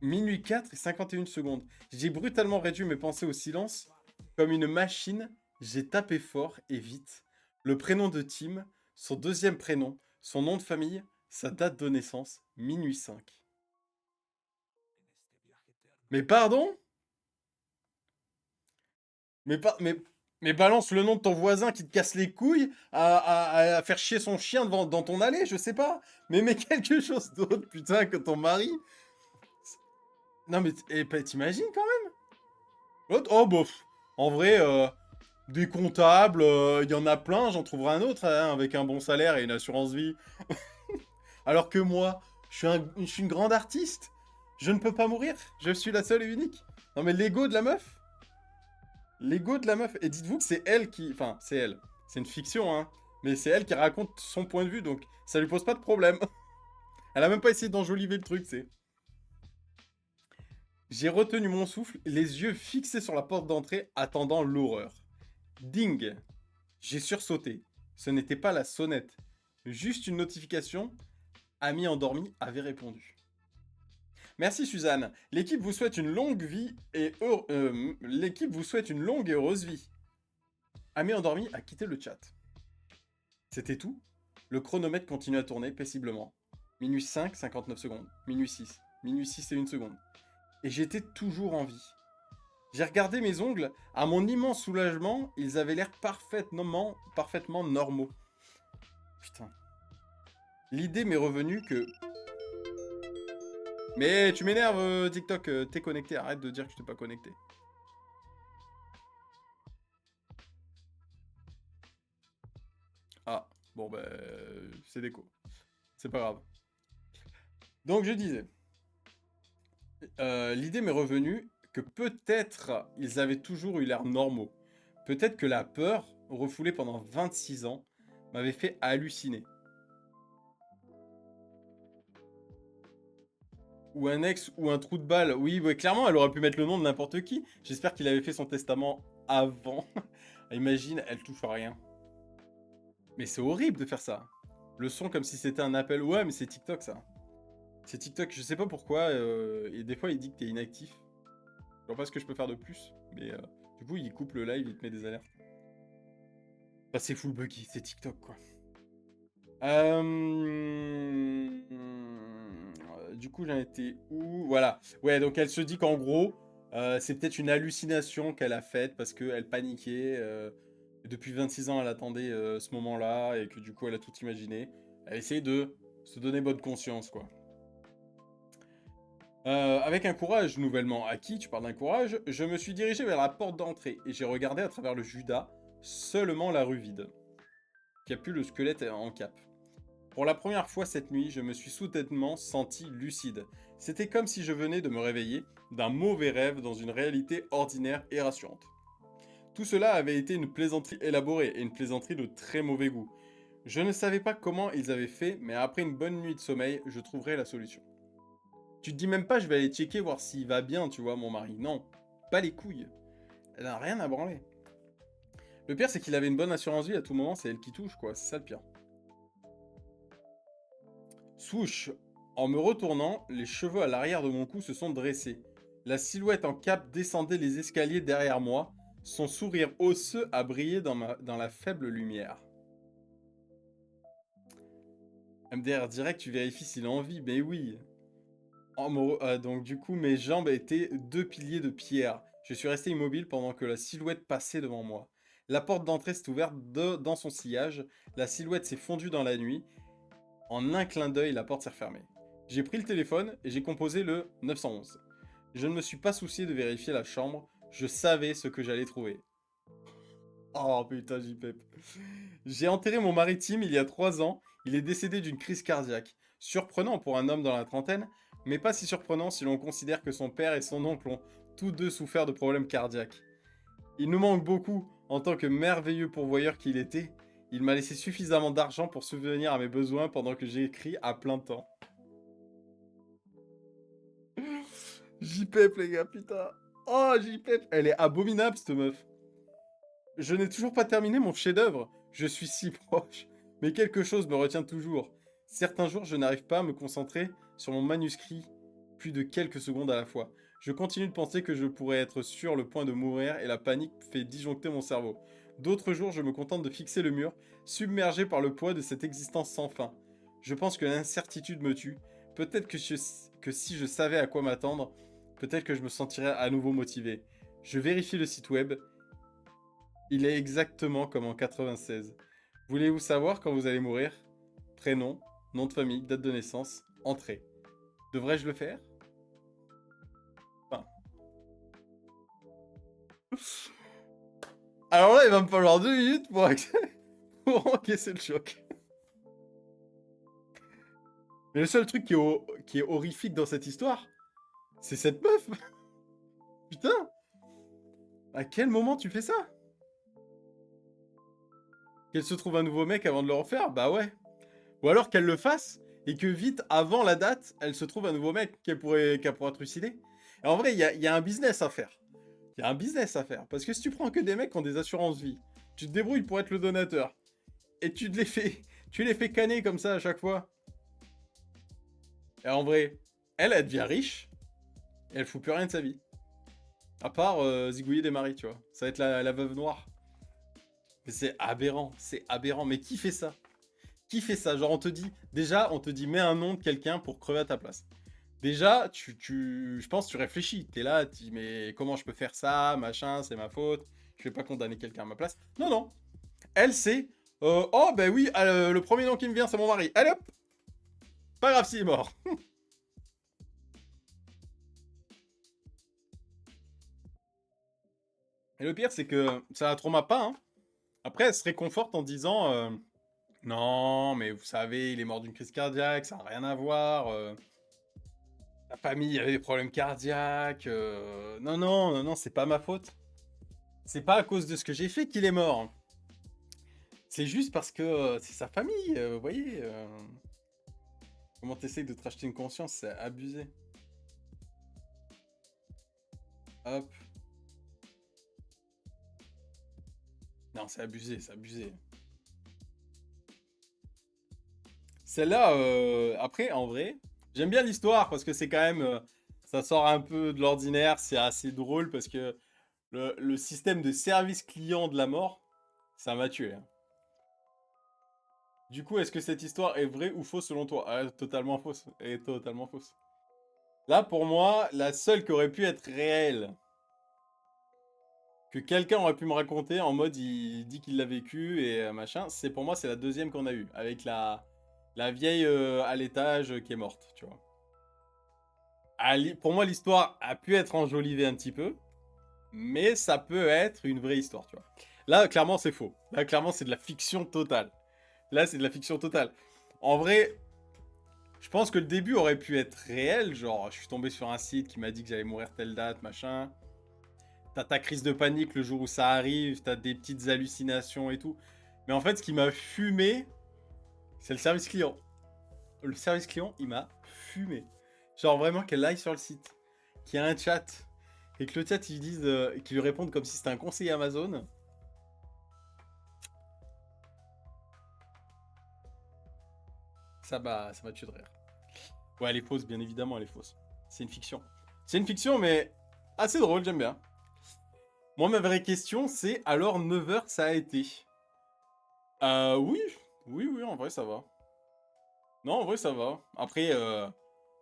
Minuit 4 et 51 secondes. J'ai brutalement réduit mes pensées au silence. Comme une machine, j'ai tapé fort et vite. Le prénom de Tim, son deuxième prénom, son nom de famille, sa date de naissance, minuit 5. Mais pardon? Mais, pas, mais balance le nom de ton voisin qui te casse les couilles à faire chier son chien dans ton allée, je sais pas. Mais quelque chose d'autre, putain, que ton mari. Non mais t'imagines quand même? L'autre, oh bof. En vrai, des comptables, il y en a plein, j'en trouverai un autre hein, avec un bon salaire et une assurance vie. Alors que moi, je suis une grande artiste. Je ne peux pas mourir. Je suis la seule et unique. Non mais l'ego de la meuf. L'ego de la meuf. Et dites-vous que c'est elle qui... Enfin, c'est elle. C'est une fiction, hein. Mais c'est elle qui raconte son point de vue, donc ça lui pose pas de problème. Elle a même pas essayé d'enjoliver le truc, c'est... J'ai retenu mon souffle, les yeux fixés sur la porte d'entrée, attendant l'horreur. Ding! J'ai sursauté. Ce n'était pas la sonnette. Juste une notification. Ami endormi avait répondu. Merci Suzanne. L'équipe vous souhaite une longue vie et l'équipe vous souhaite une longue et heureuse vie. Ami endormi a quitté le chat. C'était tout. Le chronomètre continue à tourner paisiblement. Minuit 5, 59 secondes. Minuit 6. Minuit 6 et 1 seconde. Et j'étais toujours en vie. J'ai regardé mes ongles. À mon immense soulagement, ils avaient l'air parfaitement normaux. Putain. L'idée m'est revenue que... Mais tu m'énerves, TikTok. T'es connecté. Arrête de dire que je t'ai pas connecté. Ah, bon bah... c'est déco. C'est pas grave. Donc je disais... l'idée m'est revenue que peut-être ils avaient toujours eu l'air normaux. Peut-être que la peur, refoulée pendant 26 ans, m'avait fait halluciner. Ou un ex, ou un trou de balle. Oui, ouais, clairement, elle aurait pu mettre le nom de n'importe qui. J'espère qu'il avait fait son testament avant. Imagine, elle touche à rien. Mais c'est horrible de faire ça. Le son comme si c'était un appel. Ouais, mais c'est TikTok, ça. C'est TikTok, je sais pas pourquoi. Et des fois, il dit que t'es inactif. Je vois pas ce que je peux faire de plus. Mais du coup, il coupe le live, il te met des alertes. Bah, c'est full buggy, c'est TikTok, quoi. Du coup, j'en étais où? Voilà. Ouais, donc elle se dit qu'en gros, c'est peut-être une hallucination qu'elle a faite parce qu'elle paniquait. Depuis 26 ans, elle attendait ce moment-là et que du coup, elle a tout imaginé. Elle essaye de se donner bonne conscience, quoi. Avec un courage nouvellement acquis, tu parles d'un courage, je me suis dirigé vers la porte d'entrée et j'ai regardé à travers le Judas seulement la rue vide, qui a pu le squelette en cap. Pour la première fois cette nuit, je me suis soudainement senti lucide. C'était comme si je venais de me réveiller d'un mauvais rêve dans une réalité ordinaire et rassurante. Tout cela avait été une plaisanterie élaborée et une plaisanterie de très mauvais goût. Je ne savais pas comment ils avaient fait, mais après une bonne nuit de sommeil, je trouverai la solution. Tu te dis même pas, je vais aller checker voir s'il va bien, tu vois, mon mari. Non, pas les couilles. Elle a rien à branler. Le pire, c'est qu'il avait une bonne assurance vie à tout moment, c'est elle qui touche, quoi. C'est ça le pire. Swoosh. En me retournant, les cheveux à l'arrière de mon cou se sont dressés. La silhouette en cape descendait les escaliers derrière moi. Son sourire osseux a brillé dans la faible lumière. MDR direct, tu vérifies s'il a envie, mais oui. Donc du coup, mes jambes étaient deux piliers de pierre. Je suis resté immobile pendant que la silhouette passait devant moi. La porte d'entrée s'est ouverte dans son sillage. La silhouette s'est fondue dans la nuit. En un clin d'œil, la porte s'est refermée. J'ai pris le téléphone et j'ai composé le 911. Je ne me suis pas soucié de vérifier la chambre. Je savais ce que j'allais trouver. Oh putain, JPEP. J'ai enterré mon maritime il y a 3 ans. Il est décédé d'une crise cardiaque. Surprenant pour un homme dans la trentaine, mais pas si surprenant si l'on considère que son père et son oncle ont tous deux souffert de problèmes cardiaques. Il nous manque beaucoup en tant que merveilleux pourvoyeur qu'il était. Il m'a laissé suffisamment d'argent pour subvenir à mes besoins pendant que j'ai écrit à plein temps. JPEP les gars, putain. Oh, JPEP, elle est abominable, cette meuf. Je n'ai toujours pas terminé mon chef-d'œuvre. Je suis si proche. Mais quelque chose me retient toujours. Certains jours, je n'arrive pas à me concentrer sur mon manuscrit plus de quelques secondes à la fois. Je continue de penser que je pourrais être sur le point de mourir et la panique fait disjoncter mon cerveau. D'autres jours, je me contente de fixer le mur, submergé par le poids de cette existence sans fin. Je pense que l'incertitude me tue. Peut-être que si je savais à quoi m'attendre, peut-être que je me sentirais à nouveau motivé. Je vérifie le site web. Il est exactement comme en 96. Voulez-vous savoir quand vous allez mourir? Prénom, nom de famille, date de naissance, entrée. Devrais-je le faire? Enfin. Alors là, il va me falloir 2 minutes pour encaisser le choc. Mais le seul truc qui est horrifique dans cette histoire, c'est cette meuf. Putain! À quel moment tu fais ça? Qu'elle se trouve un nouveau mec avant de le refaire? Bah ouais. Ou alors qu'elle le fasse, et que vite, avant la date, elle se trouve un nouveau mec qu'elle pourrait trucider. Et en vrai, il y a un business à faire. Il y a un business à faire. Parce que si tu prends que des mecs qui ont des assurances vie, tu te débrouilles pour être le donateur, et tu les fais canner comme ça à chaque fois. Et en vrai, elle devient riche, et elle fout plus rien de sa vie. À part zigouiller des maris, tu vois. Ça va être la veuve noire. Mais c'est aberrant, c'est aberrant. Mais qui fait ça? Qui fait ça? Genre, on te dit, mets un nom de quelqu'un pour crever à ta place. Déjà, je pense, tu réfléchis. T'es là, tu dis, mais comment je peux faire ça? Machin, c'est ma faute. Je vais pas condamner quelqu'un à ma place. Non, non. Elle, c'est, oh, ben oui, le premier nom qui me vient, c'est mon mari. Allez hop! Pas grave s'il est mort. Et le pire, c'est que ça la trauma pas, hein. Après, elle se réconforte en disant, non, mais vous savez, il est mort d'une crise cardiaque, ça n'a rien à voir. La famille avait des problèmes cardiaques. Non, non, non, non, c'est pas ma faute. C'est pas à cause de ce que j'ai fait qu'il est mort. C'est juste parce que c'est sa famille, vous voyez. Comment t'essayes de te racheter une conscience, c'est abusé. Hop. Non, c'est abusé, c'est abusé. Celle-là, après, en vrai, j'aime bien l'histoire parce que c'est quand même. Ça sort un peu de l'ordinaire, c'est assez drôle parce que le système de service client de la mort, ça m'a tué, hein. Du coup, est-ce que cette histoire est vraie ou fausse selon toi? Ah, totalement fausse. Elle est totalement fausse. Là, pour moi, la seule qui aurait pu être réelle, que quelqu'un aurait pu me raconter en mode il dit qu'il l'a vécu et machin, c'est pour moi, c'est la deuxième qu'on a eue, avec la vieille à l'étage qui est morte, tu vois. Pour moi, l'histoire a pu être enjolivée un petit peu, mais ça peut être une vraie histoire, tu vois. Là, clairement, c'est faux. Là, clairement, c'est de la fiction totale. Là, c'est de la fiction totale. En vrai, je pense que le début aurait pu être réel, genre, je suis tombé sur un site qui m'a dit que j'allais mourir telle date, machin. T'as ta crise de panique le jour où ça arrive, t'as des petites hallucinations et tout. Mais en fait, ce qui m'a fumé, c'est le service client. Le service client, il m'a fumé. Genre vraiment qu'elle aille sur le site, qu'il y a un chat, et que le chat, ils disent, qu'ils lui répondent comme si c'était un conseiller Amazon. Ça m'a tué de rire. Ouais, elle est fausse, bien évidemment, elle est fausse. C'est une fiction. C'est une fiction, mais assez drôle, j'aime bien. Moi, ma vraie question, c'est alors 9h, ça a été? Oui. Oui, oui, en vrai, ça va. Non, en vrai, ça va. Après,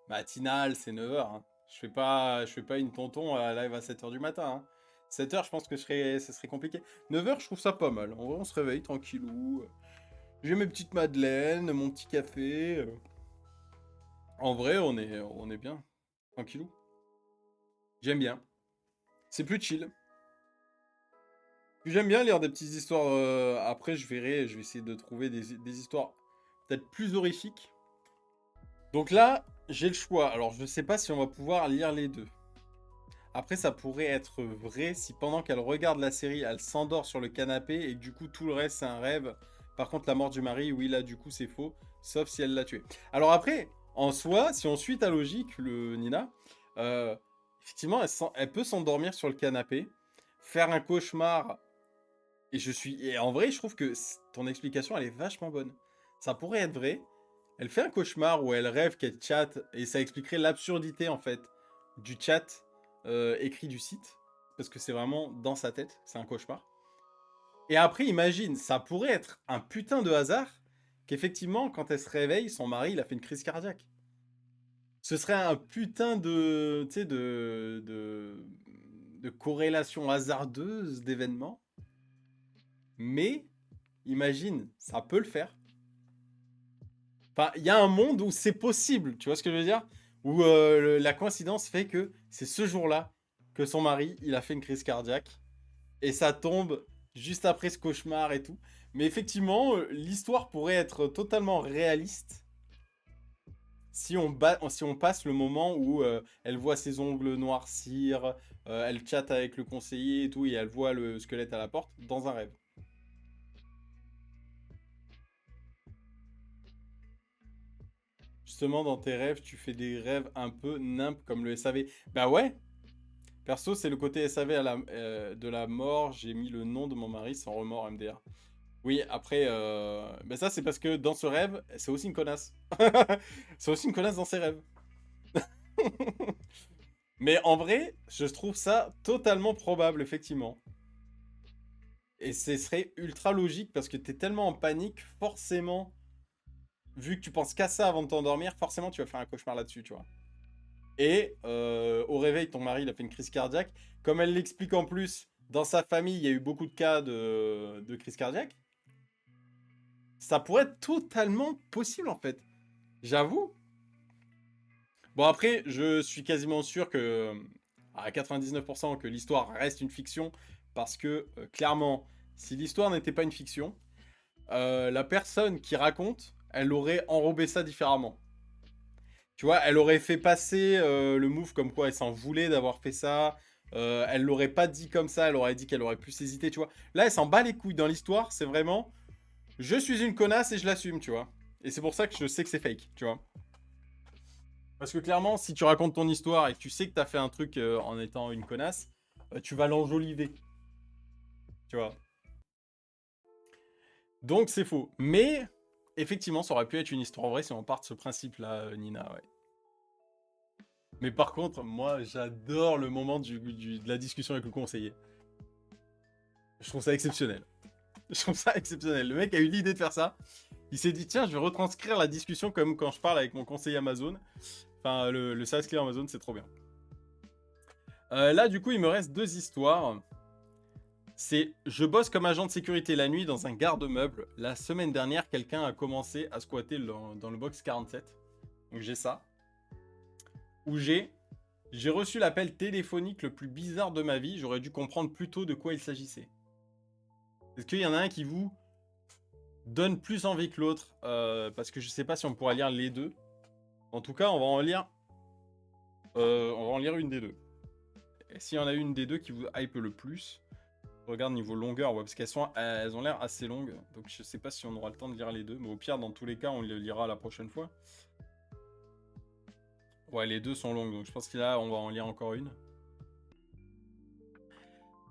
matinale, c'est 9h, hein. Je fais pas une tonton live à 7h du matin, hein. 7h, je pense que ce serait compliqué. 9h, je trouve ça pas mal. En vrai, on se réveille tranquillou. J'ai mes petites madeleines, mon petit café. En vrai, on est bien. Tranquillou. J'aime bien. C'est plus chill. Puis j'aime bien lire des petites histoires. Après, je verrai, je vais essayer de trouver des histoires peut-être plus horrifiques. Donc là, j'ai le choix. Alors, je ne sais pas si on va pouvoir lire les deux. Après, ça pourrait être vrai si pendant qu'elle regarde la série, elle s'endort sur le canapé et que du coup, tout le reste, c'est un rêve. Par contre, la mort du mari, oui, là, du coup, c'est faux. Sauf si elle l'a tué. Alors après, en soi, si on suit ta logique, le Nina, Effectivement, elle peut s'endormir sur le canapé, faire un cauchemar, et en vrai, je trouve que ton explication, elle est vachement bonne. Ça pourrait être vrai. Elle fait un cauchemar où elle rêve qu'elle chatte, et ça expliquerait l'absurdité, en fait, du chat écrit du site, parce que c'est vraiment dans sa tête, c'est un cauchemar. Et après, imagine, ça pourrait être un putain de hasard qu'effectivement, quand elle se réveille, son mari, il a fait une crise cardiaque. Ce serait un putain de, tu sais, de corrélation hasardeuse d'événements. Mais, imagine, ça peut le faire. Enfin, il y a un monde où c'est possible, tu vois ce que je veux dire? Où la coïncidence fait que c'est ce jour-là que son mari, il a fait une crise cardiaque. Et ça tombe juste après ce cauchemar et tout. Mais effectivement, l'histoire pourrait être totalement réaliste si on passe le moment où elle voit ses ongles noircir, elle chatte avec le conseiller et tout, et elle voit le squelette à la porte dans un rêve. Justement, dans tes rêves, tu fais des rêves un peu nimp comme le SAV. Bah ouais, perso, c'est le côté SAV de la mort. J'ai mis le nom de mon mari sans remords MDR. Oui, après, bah ça, c'est parce que dans ce rêve, c'est aussi une connasse. C'est aussi une connasse dans ses rêves. Mais en vrai, je trouve ça totalement probable, effectivement. Et ce serait ultra logique parce que t'es tellement en panique, forcément, vu que tu penses qu'à ça avant de t'endormir, forcément tu vas faire un cauchemar là-dessus, tu vois. Et au réveil, ton mari, il a fait une crise cardiaque. Comme elle l'explique en plus, dans sa famille, il y a eu beaucoup de cas de crise cardiaque. Ça pourrait être totalement possible, en fait. J'avoue. Bon, après, je suis quasiment sûr que, à 99%, que l'histoire reste une fiction. Parce que, clairement, si l'histoire n'était pas une fiction, la personne qui raconte, elle aurait enrobé ça différemment. Tu vois, elle aurait fait passer le move comme quoi elle s'en voulait d'avoir fait ça. Elle l'aurait pas dit comme ça, elle aurait dit qu'elle aurait pu s'hésiter, tu vois. Là, elle s'en bat les couilles dans l'histoire, c'est vraiment je suis une connasse et je l'assume, tu vois. Et c'est pour ça que je sais que c'est fake, tu vois. Parce que clairement, si tu racontes ton histoire et que tu sais que t'as fait un truc en étant une connasse, tu vas l'enjoliver, tu vois. Donc c'est faux. Mais effectivement, ça aurait pu être une histoire vraie si on part de ce principe-là, Nina, ouais. Mais par contre, moi, j'adore le moment de la discussion avec le conseiller. Je trouve ça exceptionnel. Je trouve ça exceptionnel. Le mec a eu l'idée de faire ça. Il s'est dit, tiens, je vais retranscrire la discussion comme quand je parle avec mon conseiller Amazon. Enfin, le service client Amazon, c'est trop bien. Là, du coup, il me reste deux histoires. C'est je bosse comme agent de sécurité la nuit dans un garde-meuble. La semaine dernière, quelqu'un a commencé à squatter dans le box 47. Donc j'ai ça. Ou j'ai reçu l'appel téléphonique le plus bizarre de ma vie. J'aurais dû comprendre plus tôt de quoi il s'agissait. Est-ce qu'il y en a un qui vous donne plus envie que l'autre parce que je sais pas si on pourra lire les deux. En tout cas, on va en lire une des deux. Et s'il y en a une des deux qui vous hype le plus, je regarde niveau longueur, ouais, parce elles ont l'air assez longues. Donc je sais pas si on aura le temps de lire les deux. Mais au pire, dans tous les cas, on les lira la prochaine fois. Ouais, les deux sont longues, donc je pense que là, on va en lire encore une.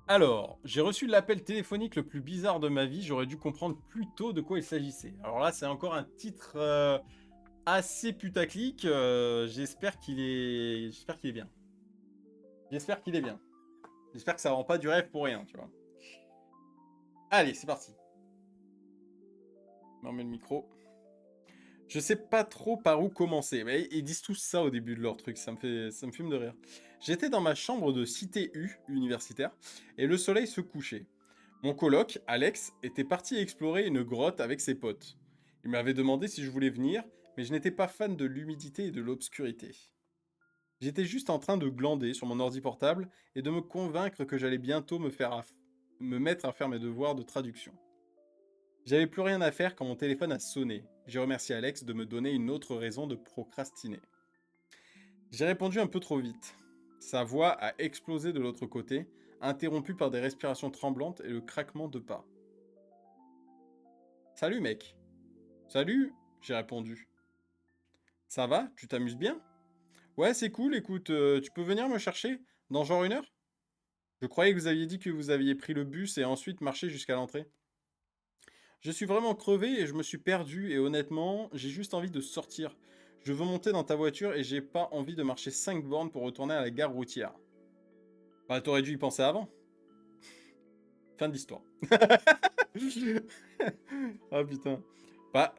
Alors, j'ai reçu l'appel téléphonique le plus bizarre de ma vie. J'aurais dû comprendre plus tôt de quoi il s'agissait. Alors là, c'est encore un titre assez putaclic. J'espère qu'il est bien. J'espère qu'il est bien. J'espère que ça rend pas du rêve pour rien, tu vois. Allez, c'est parti. Je me remets le micro. Je sais pas trop par où commencer. Mais ils disent tous ça au début de leur truc. Ça me fume de rire. J'étais dans ma chambre de cité U universitaire et le soleil se couchait. Mon coloc, Alex, était parti explorer une grotte avec ses potes. Il m'avait demandé si je voulais venir, mais je n'étais pas fan de l'humidité et de l'obscurité. J'étais juste en train de glander sur mon ordi portable et de me convaincre que j'allais bientôt me mettre à faire mes devoirs de traduction. J'avais plus rien à faire quand mon téléphone a sonné. J'ai remercié Alex de me donner une autre raison de procrastiner. J'ai répondu un peu trop vite. Sa voix a explosé de l'autre côté, interrompue par des respirations tremblantes et le craquement de pas. Salut mec. Salut, j'ai répondu. Ça va, tu t'amuses bien? Ouais, c'est cool, écoute, tu peux venir me chercher dans genre 1 heure? Je croyais que vous aviez dit que vous aviez pris le bus et ensuite marché jusqu'à l'entrée. Je suis vraiment crevé et je me suis perdu et honnêtement, j'ai juste envie de sortir. Je veux monter dans ta voiture et j'ai pas envie de marcher 5 bornes pour retourner à la gare routière. Bah, t'aurais dû y penser avant. Fin de l'histoire. Ah putain. Bah,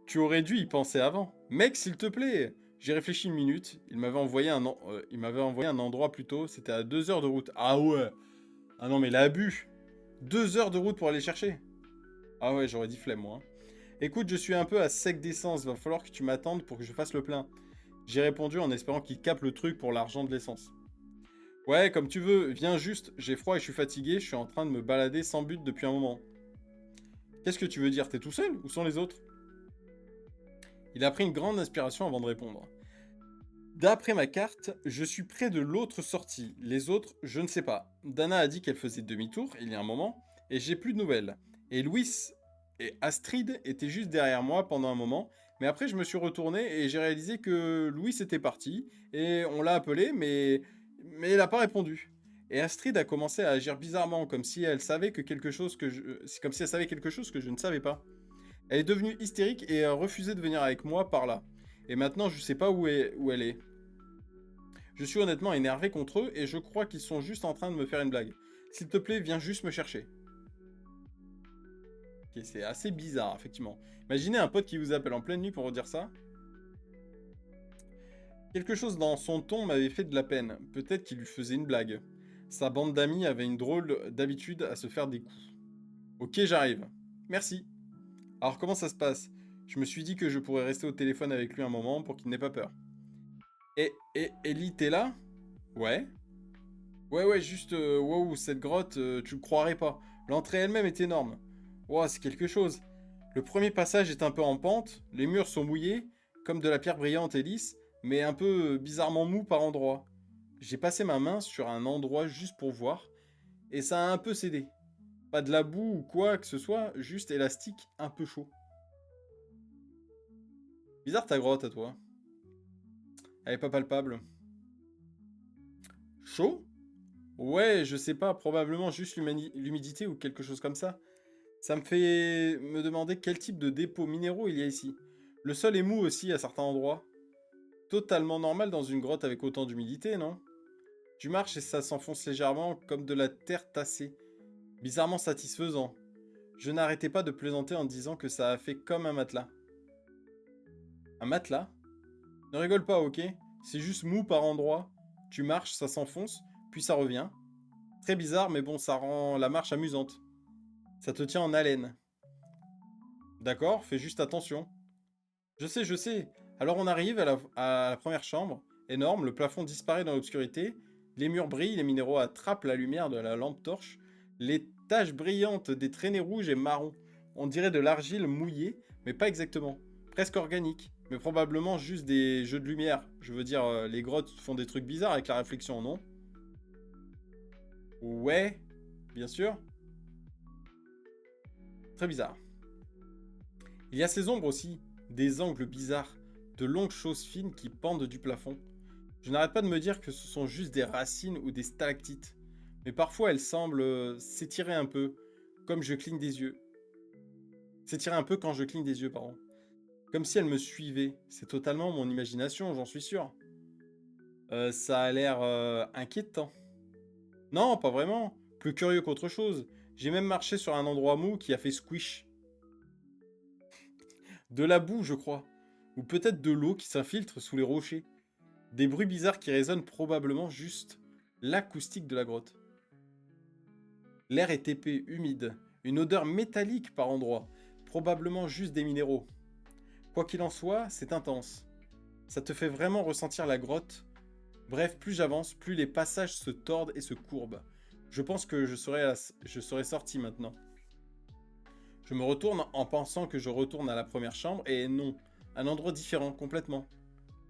tu aurais dû y penser avant. Mec, s'il te plaît. J'ai réfléchi une minute. Il m'avait envoyé un endroit plus tôt. C'était à 2 heures de route. Ah ouais. Ah non, mais l'abus. 2 heures de route pour aller chercher. Ah ouais, j'aurais dit flemme, moi, hein. Écoute, je suis un peu à sec d'essence. Va falloir que tu m'attendes pour que je fasse le plein. J'ai répondu en espérant qu'il capte le truc pour l'argent de l'essence. Ouais, comme tu veux. Viens juste. J'ai froid et je suis fatigué. Je suis en train de me balader sans but depuis un moment. Qu'est-ce que tu veux dire? T'es tout seul? Où sont les autres? Il a pris une grande inspiration avant de répondre. D'après ma carte, je suis près de l'autre sortie. Les autres, je ne sais pas. Dana a dit qu'elle faisait demi-tour il y a un moment, et j'ai plus de nouvelles. Et Louis et Astrid étaient juste derrière moi pendant un moment, mais après je me suis retourné et j'ai réalisé que Louis était parti, et on l'a appelé, mais elle n'a pas répondu. Et Astrid a commencé à agir bizarrement, comme si elle savait que quelque chose que je... comme si elle savait quelque chose que je ne savais pas. Elle est devenue hystérique et a refusé de venir avec moi par là. Et maintenant, je sais pas où elle est. Je suis honnêtement énervé contre eux et je crois qu'ils sont juste en train de me faire une blague. S'il te plaît, viens juste me chercher. Ok, c'est assez bizarre, effectivement. Imaginez un pote qui vous appelle en pleine nuit pour vous dire ça. Quelque chose dans son ton m'avait fait de la peine. Peut-être qu'il lui faisait une blague. Sa bande d'amis avait une drôle d'habitude à se faire des coups. Ok, j'arrive. Merci. Alors comment ça se passe? Je me suis dit que je pourrais rester au téléphone avec lui un moment pour qu'il n'ait pas peur. Et Ellie, t'es là? Ouais. Ouais, juste, wow, cette grotte, tu le croirais pas. L'entrée elle-même est énorme. Wow, c'est quelque chose. Le premier passage est un peu en pente, les murs sont mouillés, comme de la pierre brillante et lisse, mais un peu bizarrement mou par endroits. J'ai passé ma main sur un endroit juste pour voir, et ça a un peu cédé. Pas de la boue ou quoi que ce soit, juste élastique, un peu chaud. Bizarre ta grotte à toi. Elle est pas palpable. Chaud? Ouais, je sais pas, probablement juste l'humidité ou quelque chose comme ça. Ça me fait me demander quel type de dépôts minéraux il y a ici. Le sol est mou aussi à certains endroits. Totalement normal dans une grotte avec autant d'humidité, non? Tu marches et ça s'enfonce légèrement comme de la terre tassée. Bizarrement satisfaisant. Je n'arrêtais pas de plaisanter en disant que ça a fait comme un matelas. Un matelas? Ne rigole pas, ok? C'est juste mou par endroits. Tu marches, ça s'enfonce, puis ça revient. Très bizarre, mais bon, ça rend la marche amusante. Ça te tient en haleine. D'accord, fais juste attention. Je sais. Alors on arrive à la première chambre. Énorme, le plafond disparaît dans l'obscurité. Les murs brillent, les minéraux attrapent la lumière de la lampe torche. Les taches brillantes des traînées rouges et marron. On dirait de l'argile mouillée, mais pas exactement. Presque organique, mais probablement juste des jeux de lumière. Je veux dire, les grottes font des trucs bizarres avec la réflexion, non? Ouais, bien sûr. Très bizarre. Il y a ces ombres aussi, des angles bizarres, de longues choses fines qui pendent du plafond. Je n'arrête pas de me dire que ce sont juste des racines ou des stalactites. Mais parfois elles semblent s'étirer un peu, comme je cligne des yeux. S'étirer un peu quand je cligne des yeux, pardon. Comme si elles me suivaient. C'est totalement mon imagination, j'en suis sûr. Ça a l'air inquiétant. Non, pas vraiment. Plus curieux qu'autre chose. J'ai même marché sur un endroit mou qui a fait squish. De la boue, je crois. Ou peut-être de l'eau qui s'infiltre sous les rochers. Des bruits bizarres qui résonnent probablement juste l'acoustique de la grotte. L'air est épais, humide, une odeur métallique par endroits, probablement juste des minéraux. Quoi qu'il en soit, c'est intense. Ça te fait vraiment ressentir la grotte. Bref, plus j'avance, plus les passages se tordent et se courbent. Je pense que je serai sorti maintenant. Je me retourne en pensant que je retourne à la première chambre, et non, un endroit différent complètement.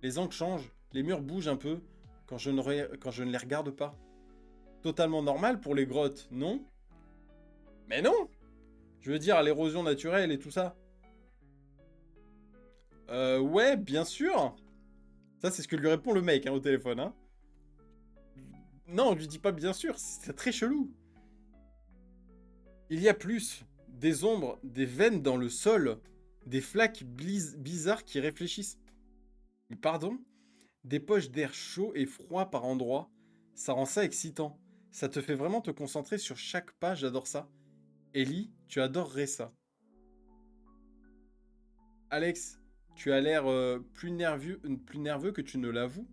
Les angles changent, les murs bougent un peu quand je ne les regarde pas. Totalement normal pour les grottes, non? Mais non! Je veux dire, l'érosion naturelle et tout ça. Ouais, bien sûr! Ça, c'est ce que lui répond le mec, hein, au téléphone, hein. Non, je lui dis pas bien sûr, c'est très chelou. Il y a plus. Des ombres, des veines dans le sol, des flaques bizarres qui réfléchissent. Mais pardon? Des poches d'air chaud et froid par endroits. Ça rend ça excitant. Ça te fait vraiment te concentrer sur chaque page, j'adore ça. Ellie, tu adorerais ça. Alex, tu as l'air plus nerveux que tu ne l'avoues.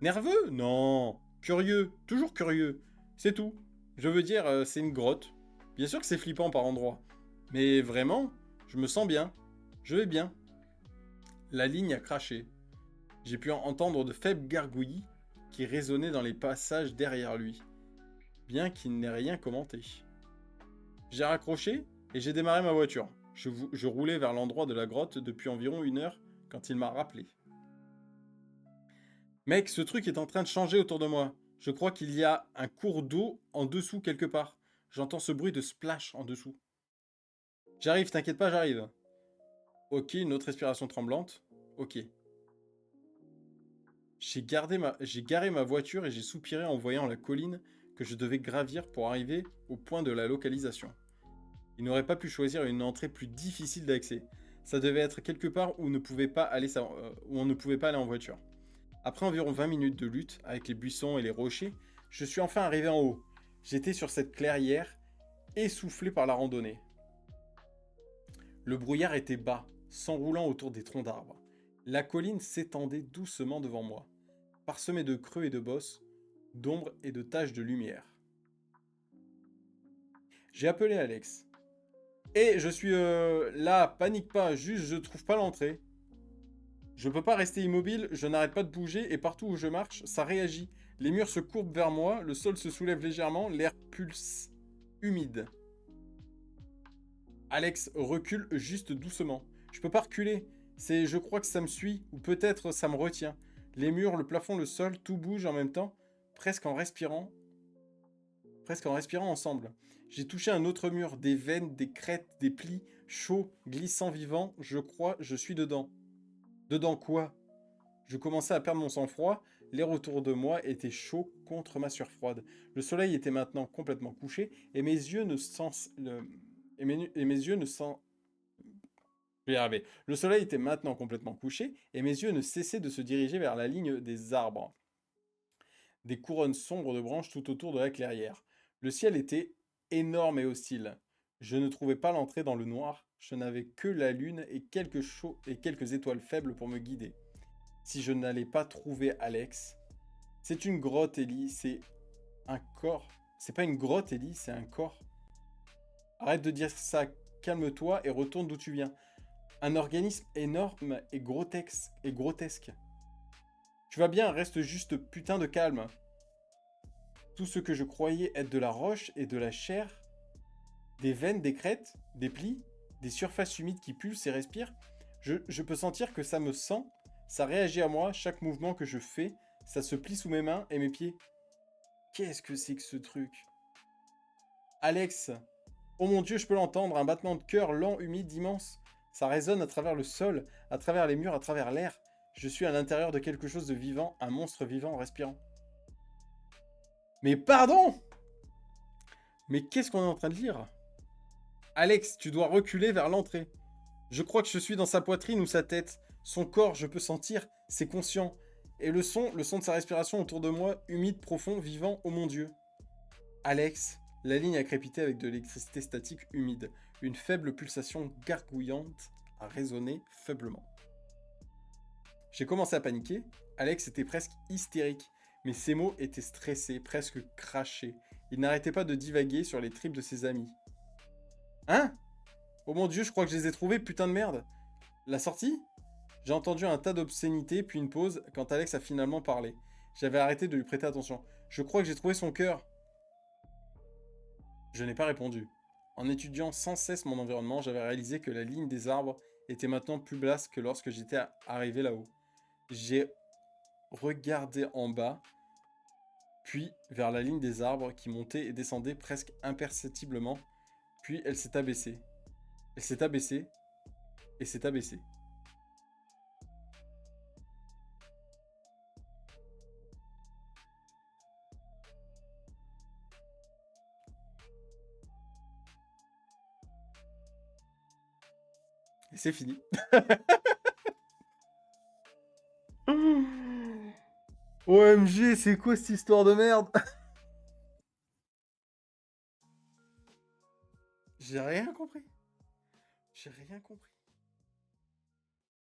Nerveux? Non. Curieux, toujours curieux. C'est tout. Je veux dire, c'est une grotte. Bien sûr que c'est flippant par endroits. Mais vraiment, je me sens bien. Je vais bien. La ligne a craché. J'ai pu entendre de faibles gargouillis qui résonnaient dans les passages derrière lui, bien qu'il n'ait rien commenté. J'ai raccroché et j'ai démarré ma voiture. Je roulais vers l'endroit de la grotte depuis environ 1 heure quand il m'a rappelé. Mec, ce truc est en train de changer autour de moi. Je crois qu'il y a un cours d'eau en dessous quelque part. J'entends ce bruit de splash en dessous. J'arrive, t'inquiète pas, j'arrive. Ok, une autre respiration tremblante. Ok. J'ai garé ma voiture et j'ai soupiré en voyant la colline que je devais gravir pour arriver au point de la localisation. Il n'aurait pas pu choisir une entrée plus difficile d'accès. Ça devait être quelque part où on ne pouvait pas aller en voiture. Après environ 20 minutes de lutte avec les buissons et les rochers, je suis enfin arrivé en haut. J'étais sur cette clairière, essoufflé par la randonnée. Le brouillard était bas, s'enroulant autour des troncs d'arbres. La colline s'étendait doucement devant moi, parsemée de creux et de bosses, d'ombres et de taches de lumière. J'ai appelé Alex. Et je suis là, panique pas, juste je trouve pas l'entrée. Je peux pas rester immobile, je n'arrête pas de bouger et partout où je marche, ça réagit. Les murs se courbent vers moi, le sol se soulève légèrement, l'air pulse, humide. Alex recule juste doucement. Je peux pas reculer. Je crois que ça me suit, ou peut-être ça me retient. Les murs, le plafond, le sol, tout bouge en même temps, presque en respirant ensemble. J'ai touché un autre mur, des veines, des crêtes, des plis, chauds, glissants, vivants. Je crois, je suis dedans. Dedans quoi? Je commençais à perdre mon sang-froid. L'air autour de moi était chaud contre ma sueur froide. Le soleil était maintenant complètement couché et mes yeux ne sens... et mes yeux ne sens... Je vais y arriver. Le soleil était maintenant complètement couché et mes yeux ne cessaient de se diriger vers la ligne des arbres. Des couronnes sombres de branches tout autour de la clairière. Le ciel était énorme et hostile. Je ne trouvais pas l'entrée dans le noir. Je n'avais que la lune et quelques étoiles faibles pour me guider. Si je n'allais pas trouver Alex... C'est une grotte, Ellie, c'est un corps. C'est pas une grotte, Ellie, c'est un corps. Arrête de dire ça, calme-toi et retourne d'où tu viens. Un organisme énorme et grotesque. Tu vas bien, reste juste putain de calme. Tout ce que je croyais être de la roche et de la chair, des veines, des crêtes, des plis, des surfaces humides qui pulsent et respirent, je peux sentir que ça me sent, ça réagit à moi, chaque mouvement que je fais, ça se plie sous mes mains et mes pieds. Qu'est-ce que c'est que ce truc? Alex! Oh mon Dieu, je peux l'entendre, un battement de cœur lent, humide, immense. Ça résonne à travers le sol, à travers les murs, à travers l'air. Je suis à l'intérieur de quelque chose de vivant, un monstre vivant respirant. Mais pardon! Mais qu'est-ce qu'on est en train de lire? Alex, tu dois reculer vers l'entrée. Je crois que je suis dans sa poitrine ou sa tête. Son corps, je peux sentir, c'est conscient. Et le son de sa respiration autour de moi, humide, profond, vivant, oh mon Dieu. Alex, la ligne a crépité avec de l'électricité statique humide. Une faible pulsation gargouillante a résonné faiblement. J'ai commencé à paniquer. Alex était presque hystérique. Mais ses mots étaient stressés, presque crachés. Il n'arrêtait pas de divaguer sur les tripes de ses amis. Hein? Oh mon Dieu, je crois que je les ai trouvés, putain de merde. La sortie? J'ai entendu un tas d'obscénités, puis une pause, quand Alex a finalement parlé. J'avais arrêté de lui prêter attention. Je crois que j'ai trouvé son cœur. Je n'ai pas répondu. En étudiant sans cesse mon environnement, j'avais réalisé que la ligne des arbres était maintenant plus basse que lorsque j'étais arrivé là-haut. J'ai regardé en bas, puis vers la ligne des arbres qui montait et descendait presque imperceptiblement, puis elle s'est abaissée. Elle s'est abaissée, et s'est abaissée. Et c'est fini. OMG, c'est quoi cette histoire de merde? J'ai rien compris. J'ai rien compris.